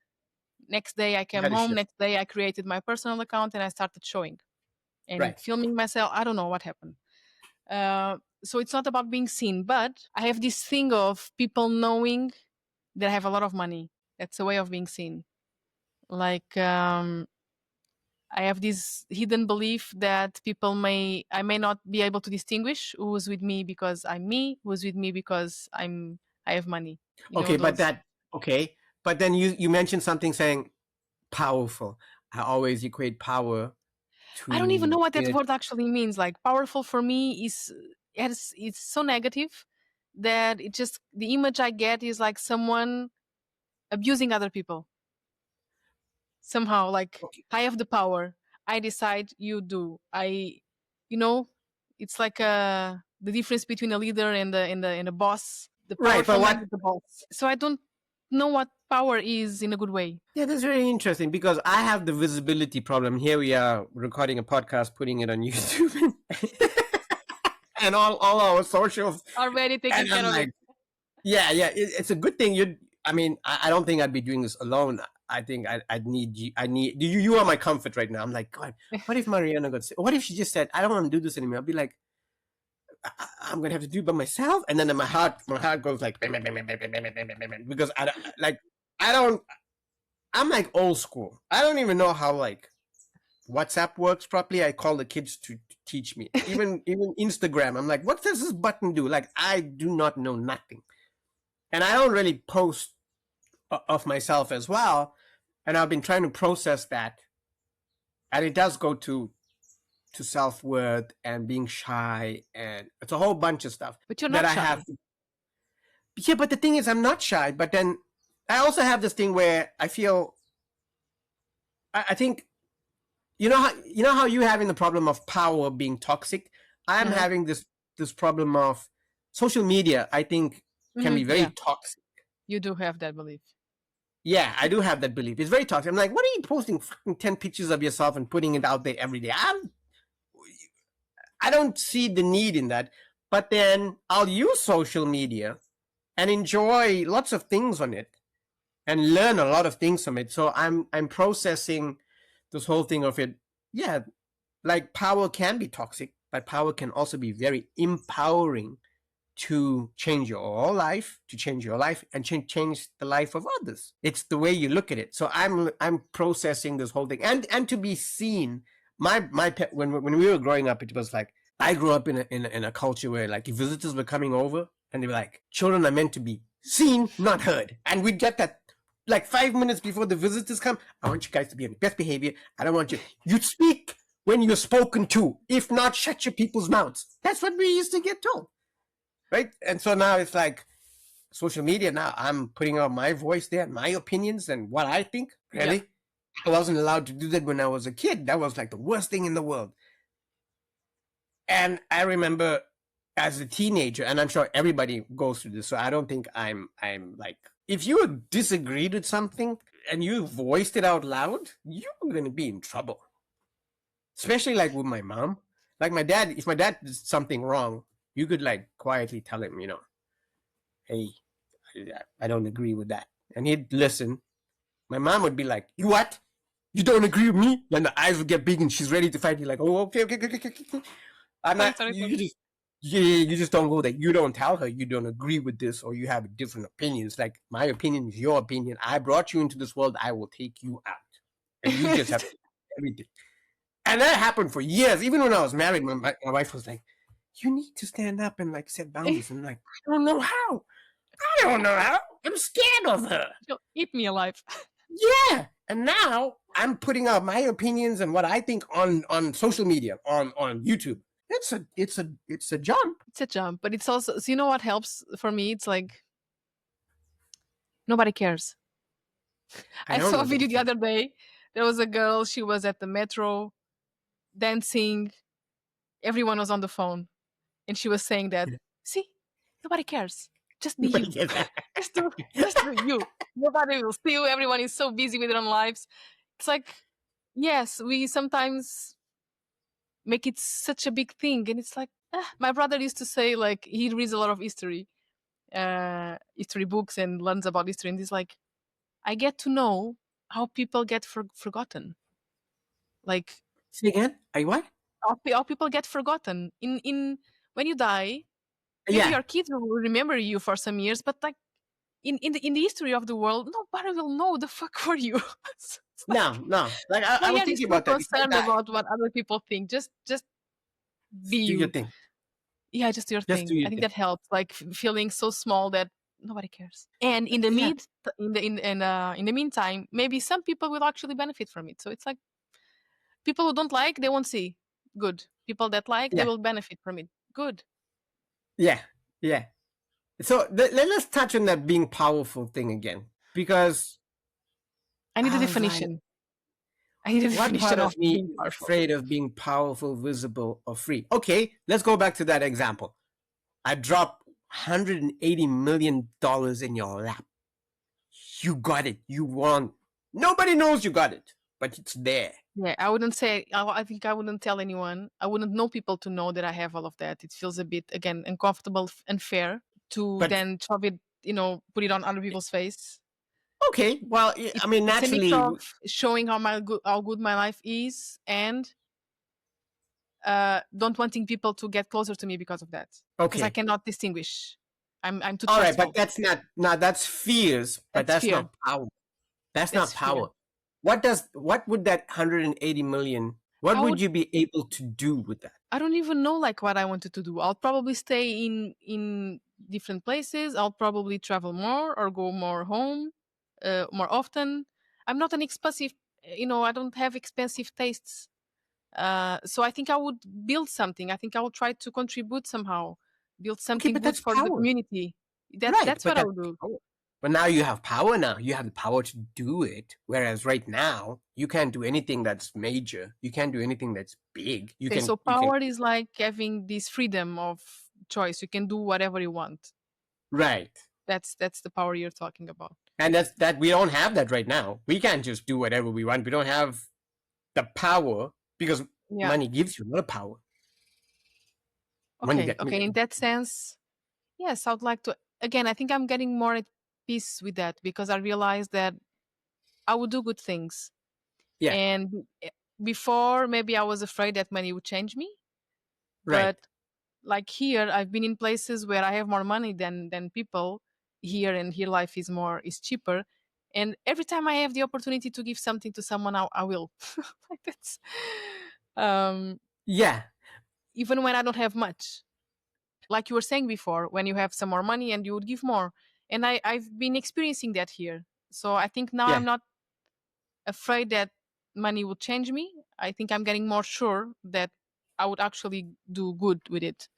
Next day I came home. Next day I created my personal account and I started showing and filming myself. I don't know what happened. So it's not about being seen, but I have this thing of people knowing that I have a lot of money. That's a way of being seen. Like, I have this hidden belief that I may not be able to distinguish who's with me because I'm me, who's with me because I have money. But then you mentioned something saying powerful. I always equate power to. I don't even know what that word actually means. Like, powerful for me it's so negative that the image I get is like someone abusing other people. Somehow, like, I have the power. I decide, you do. It's like the difference between a leader and a boss. The powerful man is the boss. So I don't know what power is in a good way. Yeah, that's very interesting because I have the visibility problem. Here we are recording a podcast, putting it on YouTube, and all our socials already taking care of it. Yeah, it's a good thing. I don't think I'd be doing this alone. I think I'd need you. You are my comfort right now. I'm like, God, what if Mariana got sick? What if she just said, I don't want to do this anymore? I'll be like, I'm going to have to do it by myself. And then my heart goes like, because I'm like old school. I don't even know how like WhatsApp works properly. I call the kids to teach me. Even Instagram. I'm like, what does this button do? Like, I do not know nothing. And I don't really post of myself as well. And I've been trying to process that. And it does go to self-worth and being shy. And it's a whole bunch of stuff. But you're not shy. Yeah, but the thing is, I'm not shy. But then I also have this thing where I feel, I think you know how you having the problem of power being toxic. I'm Mm-hmm. having this problem of social media. I think can Mm-hmm. be very Yeah, toxic. you do have that belief. Yeah, I do have that belief. It's very toxic. I'm like, what are you posting fucking 10 pictures of yourself and putting it out there every day? I don't see the need in that. But then I'll use social media and enjoy lots of things on it and learn a lot of things from it. So I'm processing this whole thing of it. Yeah, like power can be toxic, but power can also be very empowering to change your life, to change your life, and change the life of others. It's the way you look at it. So I'm processing this whole thing, and to be seen. My pet when we were growing up, it was like I grew up in a culture where like if visitors were coming over and they were like children are meant to be seen, not heard, and we'd get that like 5 minutes before the visitors come. I want you guys to be on the best behavior. I don't want you. You speak when you're spoken to. If not, shut your people's mouths. That's what we used to get told, right? And so now it's like social media. Now I'm putting out my voice there, my opinions, and what I think. Yeah. Really, I wasn't allowed to do that when I was a kid. That was like the worst thing in the world. And I remember as a teenager, and I'm sure everybody goes through this. So I don't think I'm like if you disagreed with something and you voiced it out loud, you're gonna be in trouble. Especially like with my mom. Like my dad, if my dad did something wrong, you could like quietly tell him, hey, I don't agree with that. And he'd listen. My mom would be like, you what? You don't agree with me? Then the eyes would get big and she's ready to fight. You're like, oh, okay, okay, okay, okay, okay. I'm Sorry, not, sorry, you sorry. just, yeah, you just don't go there. You don't tell her you don't agree with this or you have a different opinion. It's like, my opinion is your opinion. I brought you into this world. I will take you out. And you just have to do everything. And that happened for years. Even when I was married, my wife was like, you need to stand up and like set boundaries. And I'm like, I don't know how. I don't know how. I'm scared of her. She'll eat me alive. Yeah. And now I'm putting out my opinions and what I think on social media, on YouTube. It's a jump. It's a jump, but it's also, so you know what helps for me? It's like nobody cares. I I don't saw a know. video the other day. There was a girl, she was at the metro dancing. Everyone was on the phone. And she was saying that, see, nobody cares. Just be you. just do you. Nobody will see you. Everyone is so busy with their own lives. It's like, yes, we sometimes make it such a big thing. And it's like, my brother used to say, like, he reads a lot of history books and learns about history. And he's like, I get to know how people get forgotten. Like, Say again? Are you what? how people get forgotten. In when you die, maybe Yeah. your kids will remember you for some years, but like in the history of the world, nobody will know the fuck were you. So it's like, No. Like I why was are you thinking so about that. If I concerned die, about what other people think? Just be do your you. thing. Yeah, just do your Just do thing. I your think thing. that helps. Like feeling so small that nobody cares. And in the Yeah. mid, in the meantime, maybe some people will actually benefit from it. So it's like people who don't like, they won't see. Good. People that like, they Yeah. will benefit from it. Good. Yeah. Yeah. So let's touch on that being powerful thing again. Because I need a I was like, definition. I need a what part definition of of me being is powerful. afraid of being powerful, visible, or free? Okay, let's go back to that example. I drop $180 million in your lap. You got it. You won. Nobody knows you got it, but it's there. Yeah, I wouldn't say. I think I wouldn't tell anyone. I wouldn't know people to know that I have all of that. It feels a bit again uncomfortable and fair to But then shove it, put it on other people's face. okay, well, I mean, It's a mix naturally, of showing how good my life is and don't wanting people to get closer to me because of that. Because I okay, cannot distinguish. I'm too all right, but trustful. that's not. No, that's fears, but That's that's fear. not power. That's That's not fear. power. What would that 180 million? What I would would. you be able to do with that? I don't even know like what I wanted to do. I'll probably stay in different places. I'll probably travel more or go more home, more often. I'm not an expensive. I don't have expensive tastes. So I think I would build something. I think I will try to contribute somehow, build Okay, something but good that's for the power, community. right? That's But what I that's would do. power. But now you have power now. You have the power to do it. Whereas right now, you can't do anything that's major. You can't do anything that's big. Okay, so You can power is like having this freedom of choice. You can do whatever you want. right. That's the power you're talking about. And that we don't have that right now. We can't just do whatever we want. We don't have the power because Yeah. money gives you a lot of power. Money Okay. that Okay. In that sense, yes, I would like to. Again, I think I'm getting more at peace with that because I realized that I would do good things. yeah, And before, maybe I was afraid that money would change me. right. But like here, I've been in places where I have more money than people here, and here life is cheaper. And every time I have the opportunity to give something to someone, I will. Like that's um, Yeah, even when I don't have much. Like you were saying before, when you have some more money and you would give more. And I've been experiencing that here. So I think now yeah, I'm not afraid that money will change me. I think I'm getting more sure that I would actually do good with it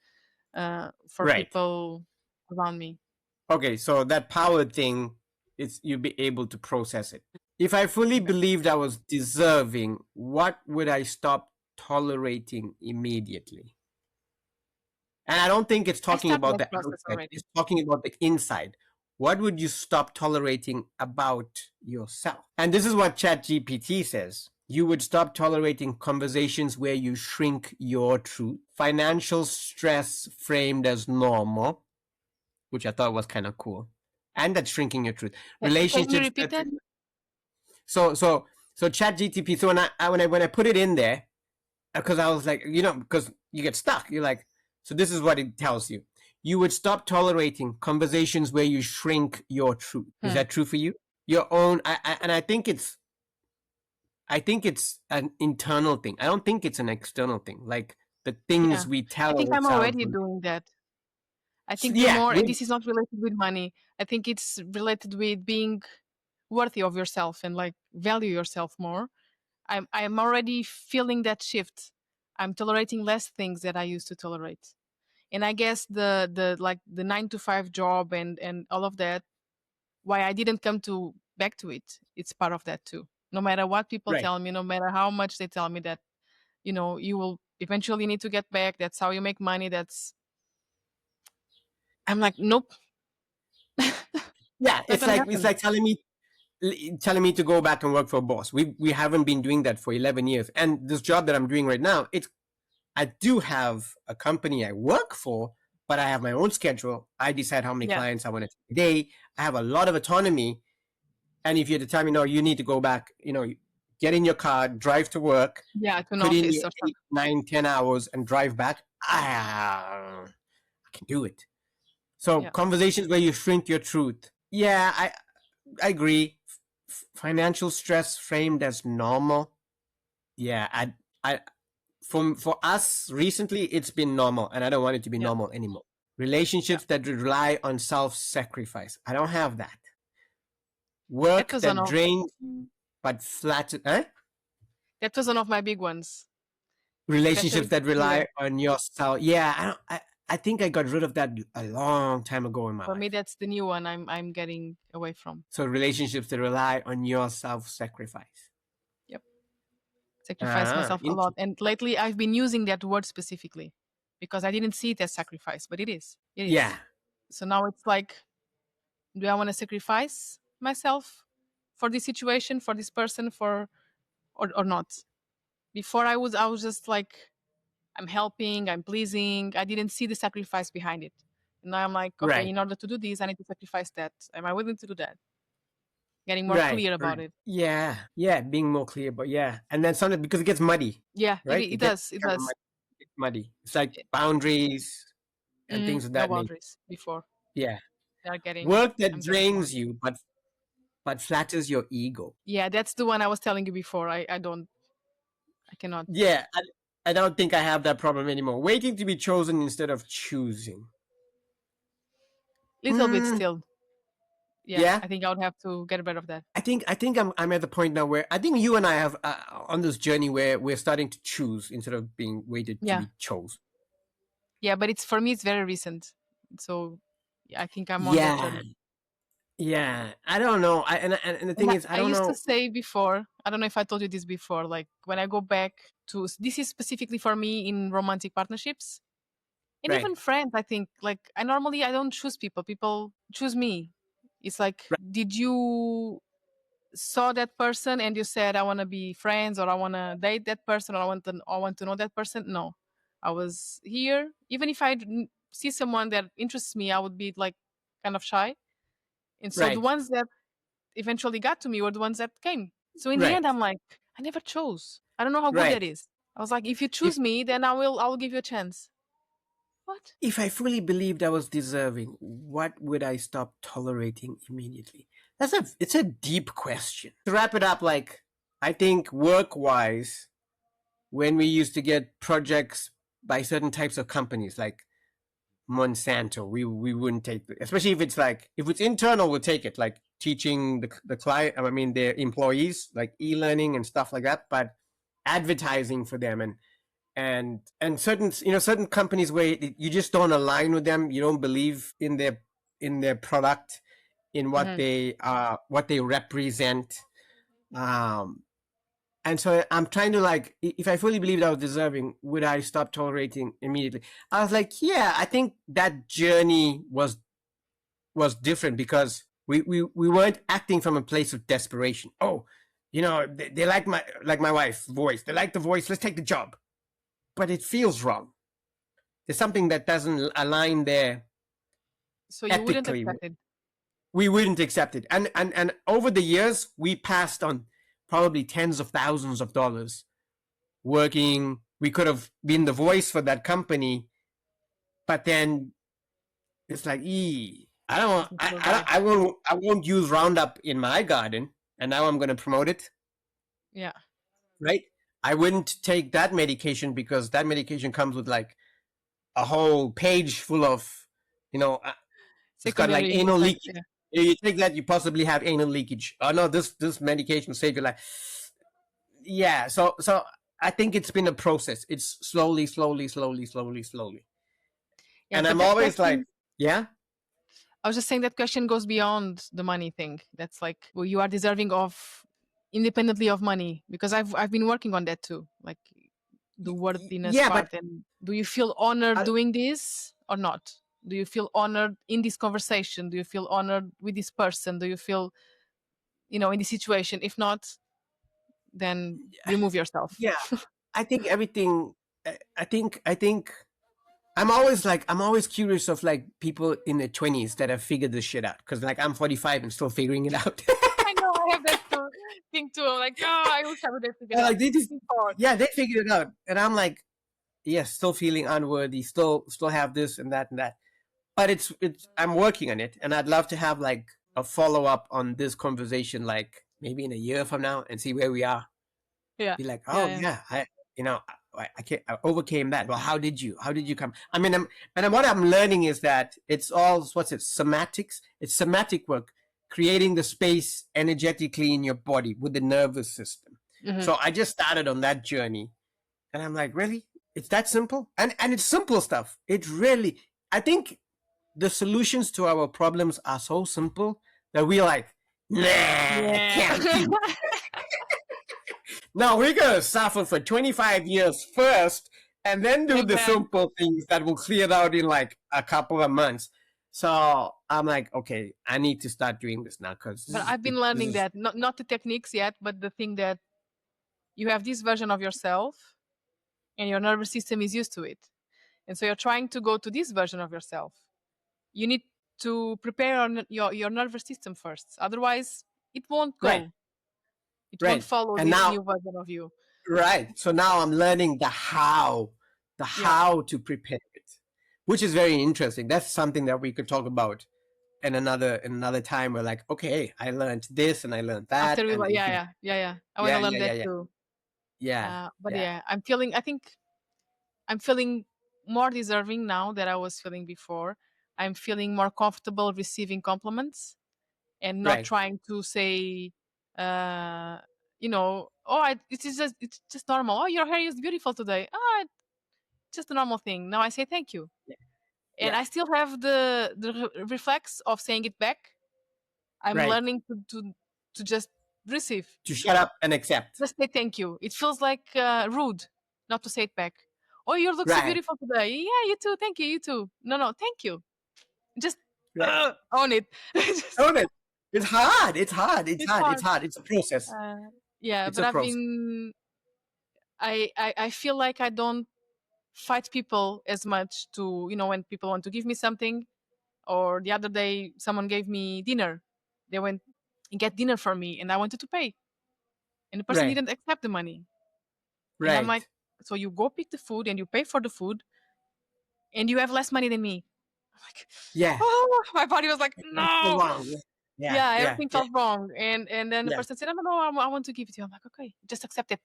for right. people around me. Okay, so that power thing, it's you'll be able to process it. If I fully Yeah. believed I was deserving, what would I stop tolerating immediately? And I don't think it's I talking started about that the process outside, already. it's talking about the inside. What would you stop tolerating about yourself? And this is what ChatGPT says. You would stop tolerating conversations where you shrink your truth, financial stress framed as normal, which I thought was kind of cool, and that's shrinking your truth. Can you Relationships repeat that that? so so so ChatGPT. So when I put it in there, because I was like, because you get stuck. You're like, so this is what it tells you. You would stop tolerating conversations where you shrink your truth. Is Hmm. that true for you? Your own, and I think it's an internal thing. I don't think it's an external thing. Like the Yeah. things we I tell think I'm ourselves. already doing that. I So, think the yeah, more, and this is not related with money, I think it's related with being worthy of yourself and like value yourself more. I'm already feeling that shift. I'm tolerating less things that I used to tolerate. And I guess the like the 9 to 5 job and all of that, why I didn't come to back to it, it's part of that too. No matter what people right. tell me, no matter how much they tell me that, you will eventually need to get back. That's how you make money. I'm like, nope, Yeah, not gonna it's happen. like telling me to go back and work for a boss. We haven't been doing that for 11 years. And this job that I'm doing right now, I do have a company I work for, but I have my own schedule. I decide how many Yeah, clients I want to take a day. I have a lot of autonomy. And if you're to tell me, no, you need to go back, get in your car, drive to work, yeah, to an put in office your or 8, something. 9, 10 hours and drive back, I can do it. So Yeah, conversations where you shrink your truth. Yeah, I agree. Financial stress framed as normal. Yeah, I for us recently, it's been normal, and I don't want it to be yeah, normal anymore. yeah. Relationships that rely on self-sacrifice. I don't have that. That Work was one that of drains you but flattens. that was one of my big ones, Relationships especially that here. rely on yourself. Yeah, I don't. I think I got rid of that a long time ago in my For me, life. that's the new one. I'm getting away from. So relationships that rely on your self-sacrifice. Yep, sacrifice myself a lot. Interesting. And lately, I've been using that word specifically because I didn't see it as sacrifice, but it is. It Yeah, is. So now it's like, do I want to sacrifice myself for this situation, for this person, or not? Before I was just like, I'm helping, I'm pleasing. I didn't see the sacrifice behind it. And now I'm like, okay, right. in order to do this, I need to sacrifice that. Am I willing to do that? Getting more Right, clear right. about it. Yeah, yeah, being more clear, but yeah. And then sometimes because it gets muddy, Yeah, it right? It it gets does. It kind of does. muddy. It's like boundaries and things of No that nature. boundaries before. Yeah. They are getting Work that I'm getting more. drains you but flatters your ego. Yeah, that's the one I was telling you before. I cannot. Yeah, I don't think I have that problem anymore. Waiting to be chosen instead of choosing. Little bit Hmm. still. Yeah, Yeah. I think I would have to get rid of that. I think I'm at the point now where I think you and I have on this journey where we're starting to choose instead of being waited to Yeah. be chose. Yeah, but it's for me it's very recent. So yeah, I think I'm on that Yeah, journey. Yeah, I don't know. And the And thing is, I I don't used to know. say before, I don't know if I told you this before, like when I go back to this is specifically for me in romantic partnerships and Right, even friends. I think like I don't choose people. People choose me. It's like, right, did you saw that person and you said I want to be friends or I want to date that person or I want to know that person? No, I was here. Even if I didn't see someone that interests me, I would be like kind of shy. And so the right, ones that eventually got to me were the ones that came. So in the end, right, I'm like, I never chose. I don't know how good right. that is. I was like, if you If choose me, then I will give you a chance. What? if I fully believed I was deserving, what would I stop tolerating immediately? It's a deep question. To wrap it up, like I think work wise, when we used to get projects by certain types of companies like Monsanto, we wouldn't take it, especially if it's like if it's internal, we'll take it, like teaching the client, I mean their employees, like e-learning and stuff like that. But advertising for them and certain certain companies where you just don't align with them, you don't believe in their product, in Hmm. what they represent, um and so I'm trying to like, if I fully believed I was deserving, would I stop tolerating immediately? I was like, yeah, I think that journey was different because we weren't acting from a place of desperation. Oh, they like my wife's voice. They like the voice. Let's take the job. But it feels wrong. There's something that doesn't align there So you wouldn't ethically. accept it. We wouldn't accept it. And over the years, we passed on probably tens of thousands of dollars working. We could have been the voice for that company, but then it's like, I don't want, Doesn't feel right. I won't use Roundup in my garden, and now I'm going to promote it, Yeah. right? I wouldn't take that medication because that medication comes with like a whole page full of, you know, it's got like Secondary anal effects. leakage. Yeah. You take that, you possibly have anal leakage. Oh no, this medication will save your life. Yeah, so I think it's been a process. It's slowly, slowly, slowly, slowly, slowly. Yeah. And But I'm that always like, question, yeah, I was just saying that question goes beyond the money thing. That's like, well, you are deserving of independently of money because I've been working on that too. Like the worthiness yeah, but part. And do you feel honored I, doing this or not? Do you feel honored in this conversation? Do you feel honored with this person? Do you feel, in this situation? If not, then remove yourself. yeah, I think everything. I think I'm always curious of like people in their 20s that have figured this shit out because like I'm 45 and still figuring it out. I know I have that too, thing too. I'm like, oh, I wish I would have figured And, out like they just, before. yeah, they figured it out, and I'm like, yes, still feeling unworthy, still have this and that and that. But it's I'm working on it, and I'd love to have like a follow up on this conversation, like maybe in a year from now, and see where we are. Yeah, Be like, yeah, oh yeah, yeah, I can't, I overcame that. Well, how did you come? I mean, what I'm learning is that it's all what's it somatics. It's somatic work, creating the space energetically in your body with the nervous system. hmm So I just started on that journey, and I'm like, really, it's that simple, and it's simple stuff. It really, I think the solutions to our problems are so simple that we're like, nah, yeah. can't be. No, we're gonna suffer for 25 years first, and then do And the then, simple things that will clear it out in like a couple of months. So I'm like, okay, I need to start doing this now because but I've been learning this is that not the techniques yet, but the thing that you have this version of yourself, and your nervous system is used to it, and so you're trying to go to this version of yourself. You need to prepare your nervous system first, otherwise it won't right, go. It won't right. follow And this now, new version of you. right. So now I'm learning the Yeah, how to prepare it, which is very interesting. That's something that we could talk about in another time. We're like, okay, I learned this and I learned that, after we and like, we yeah, could, yeah, yeah, yeah. I want to yeah, learn yeah, yeah, that yeah, too. yeah, But yeah, yeah, I'm feeling. I think I'm feeling more deserving now than I was feeling before. I'm feeling more comfortable receiving compliments and not right. trying to say, uh, oh, it's just normal. Oh, your hair is beautiful today. Ah, it's just a normal thing. Now I say thank you, and Yeah. I still have the reflex of saying it back, I'm Right. learning to just receive. To shut up and accept. Just say thank you. It feels like rude not to say it back. Oh, you look so Right. beautiful today. Yeah, you too. Thank you. You too. No, thank you. Just Right. own it. Just- Own it. It's hard. It's hard. It's It's hard. hard. It's hard. It's a process. Yeah, It's but a I've process. been. I feel like I don't fight people as much to when people want to give me something. Or the other day, someone gave me dinner. They went and get dinner for me, and I wanted to pay, and the person Right. didn't accept the money. And I'm like, Right. so you go pick the food and you pay for the food, and you have less money than me. I'm like, Yeah. oh, my body was like, That's so no. wrong. Yeah. Yeah, Yeah. everything Yeah. felt wrong. And then the Yeah. person said, no, I want to give it to you. I'm like, okay, just accept it.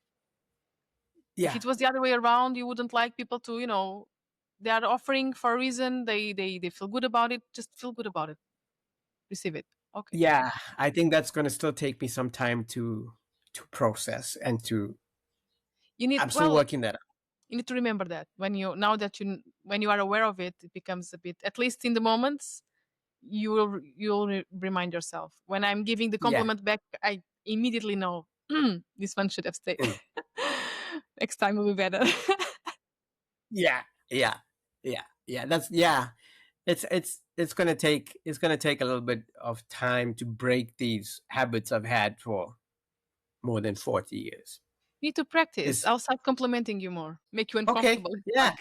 If Yeah. it was the other way around, you wouldn't like people to, they are offering for a reason. They feel good about it. Just feel good about it. Receive it. Okay. Yeah. I think that's going to still take me some time to process and to. I'm still working that out. You need to remember that when you are aware of it, it becomes a bit, at least in the moments, you'll remind yourself. When I'm giving the Yeah. compliment back, I immediately know this one should have stayed. Mm. Next time will be better. Yeah. Yeah. Yeah. Yeah. That's it's gonna take a little bit of time to break these habits I've had for more than 40 years. You need to practice. It's I'll start complimenting you more. Make you okay. uncomfortable. Yeah.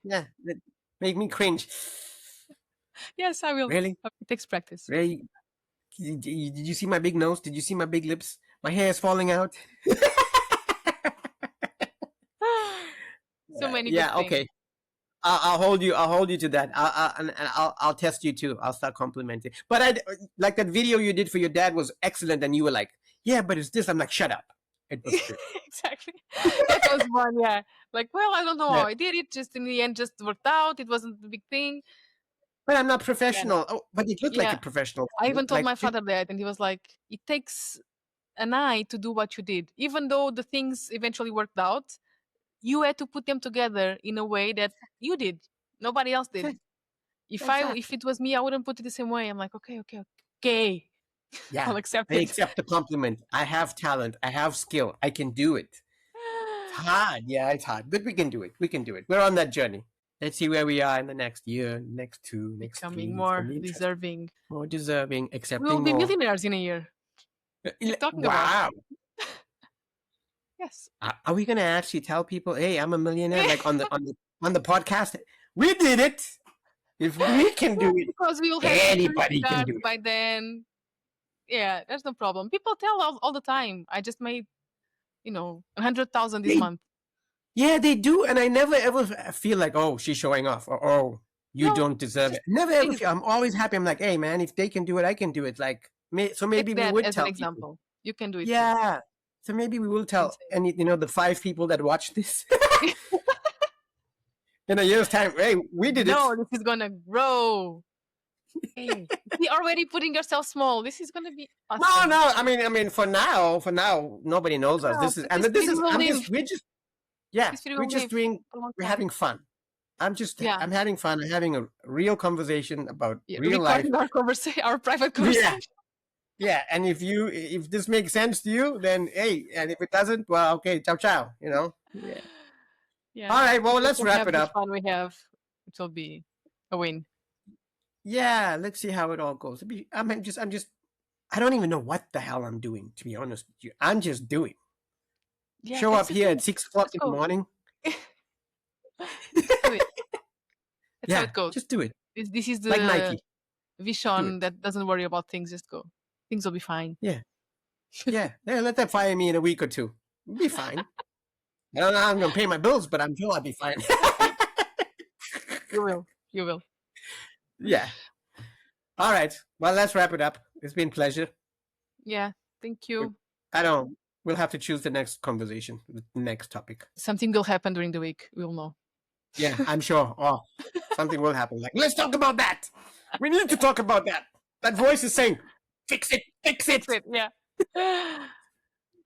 Yeah. That make me cringe. Yes, I will. Really? It takes practice. Really? Did you see my big nose? Did you see my big lips? My hair is falling out. So many Yeah. good things. Okay. I'll hold you to that. I'll test you too. I'll start complimenting. But I like that video you did for your dad was excellent, and you were like, "Yeah, but it's this." I'm like, "Shut up." It was good. Exactly. That was one. Yeah. Like, well, I don't know Yeah. how I did it. Just in the end, just worked out. It wasn't the big thing. But I'm not professional. Oh, but it looked like Yeah. a professional. I even told Like, my father that, and he was like, "It takes an eye to do what you did, even though the things eventually worked out. You had to put them together in a way that you did. Nobody else did. Exactly. If it was me, I wouldn't put it the same way. I'm like, okay. Yeah, I'll accept I it. accept the compliment. I have talent. I have skill. I can do it. It's hard. Yeah, it's hard, but we can do it. We can do it. We're on that journey. Let's see where we are in the next year, next two, next Becoming three. more deserving. More deserving, accepting We will be more. millionaires in a year. Keep talking about Wow. Yes. Are we gonna actually tell people, "Hey, I'm a millionaire"? Like on the podcast, we did it. If we can do it, Because we will have anybody can do it. by then. Yeah, there's no problem. People tell all the time. I just made, 100,000 this month. Yeah, they do, and I never ever feel like, "Oh, she's showing off," or "Oh, you don't deserve it." Never ever feel. I'm always happy. I'm like, "Hey, man, if they can do it, I can do it." Like, so maybe we would as tell an example. people. You can do it. Yeah. So maybe we will tell any, the 5 people that watch this in a year's time. Hey, we did it. No, this is gonna grow. Hey, you're already putting yourself small. This is gonna be awesome. No. I mean, for now, nobody knows us. This is, and this is, we're having fun. I'm having fun. I'm having a real conversation about real life. Our private conversation. Yeah, and if this makes sense to you, then hey, and if it doesn't, well, okay, ciao, Yeah. Yeah. All right, well, let's wrap it up. The fun we have, it will be a win. Yeah, let's see how it all goes. I don't even know what the hell I'm doing, to be honest with you. I'm just doing. Yeah, Show up here at 6 o'clock in the morning. Just do it. That's how it goes. Just do it. This is the like Nike. vision that doesn't worry about things. Just go. Things will be fine. Yeah. Let them fire me in a week or two. We'll be fine. I don't know how I'm going to pay my bills, but I'm sure I'll be fine. You will. Yeah. All right. Well, let's wrap it up. It's been a pleasure. Yeah. Thank you. We'll have to choose the next conversation, the next topic. Something will happen during the week. We'll know. Yeah, I'm sure. Oh, something will happen. Like, let's talk about that. We need to talk about that. That voice is saying, fix it. Yeah.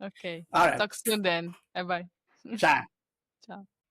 Okay. All right. Talk soon then. Bye-bye. Ciao. Ciao.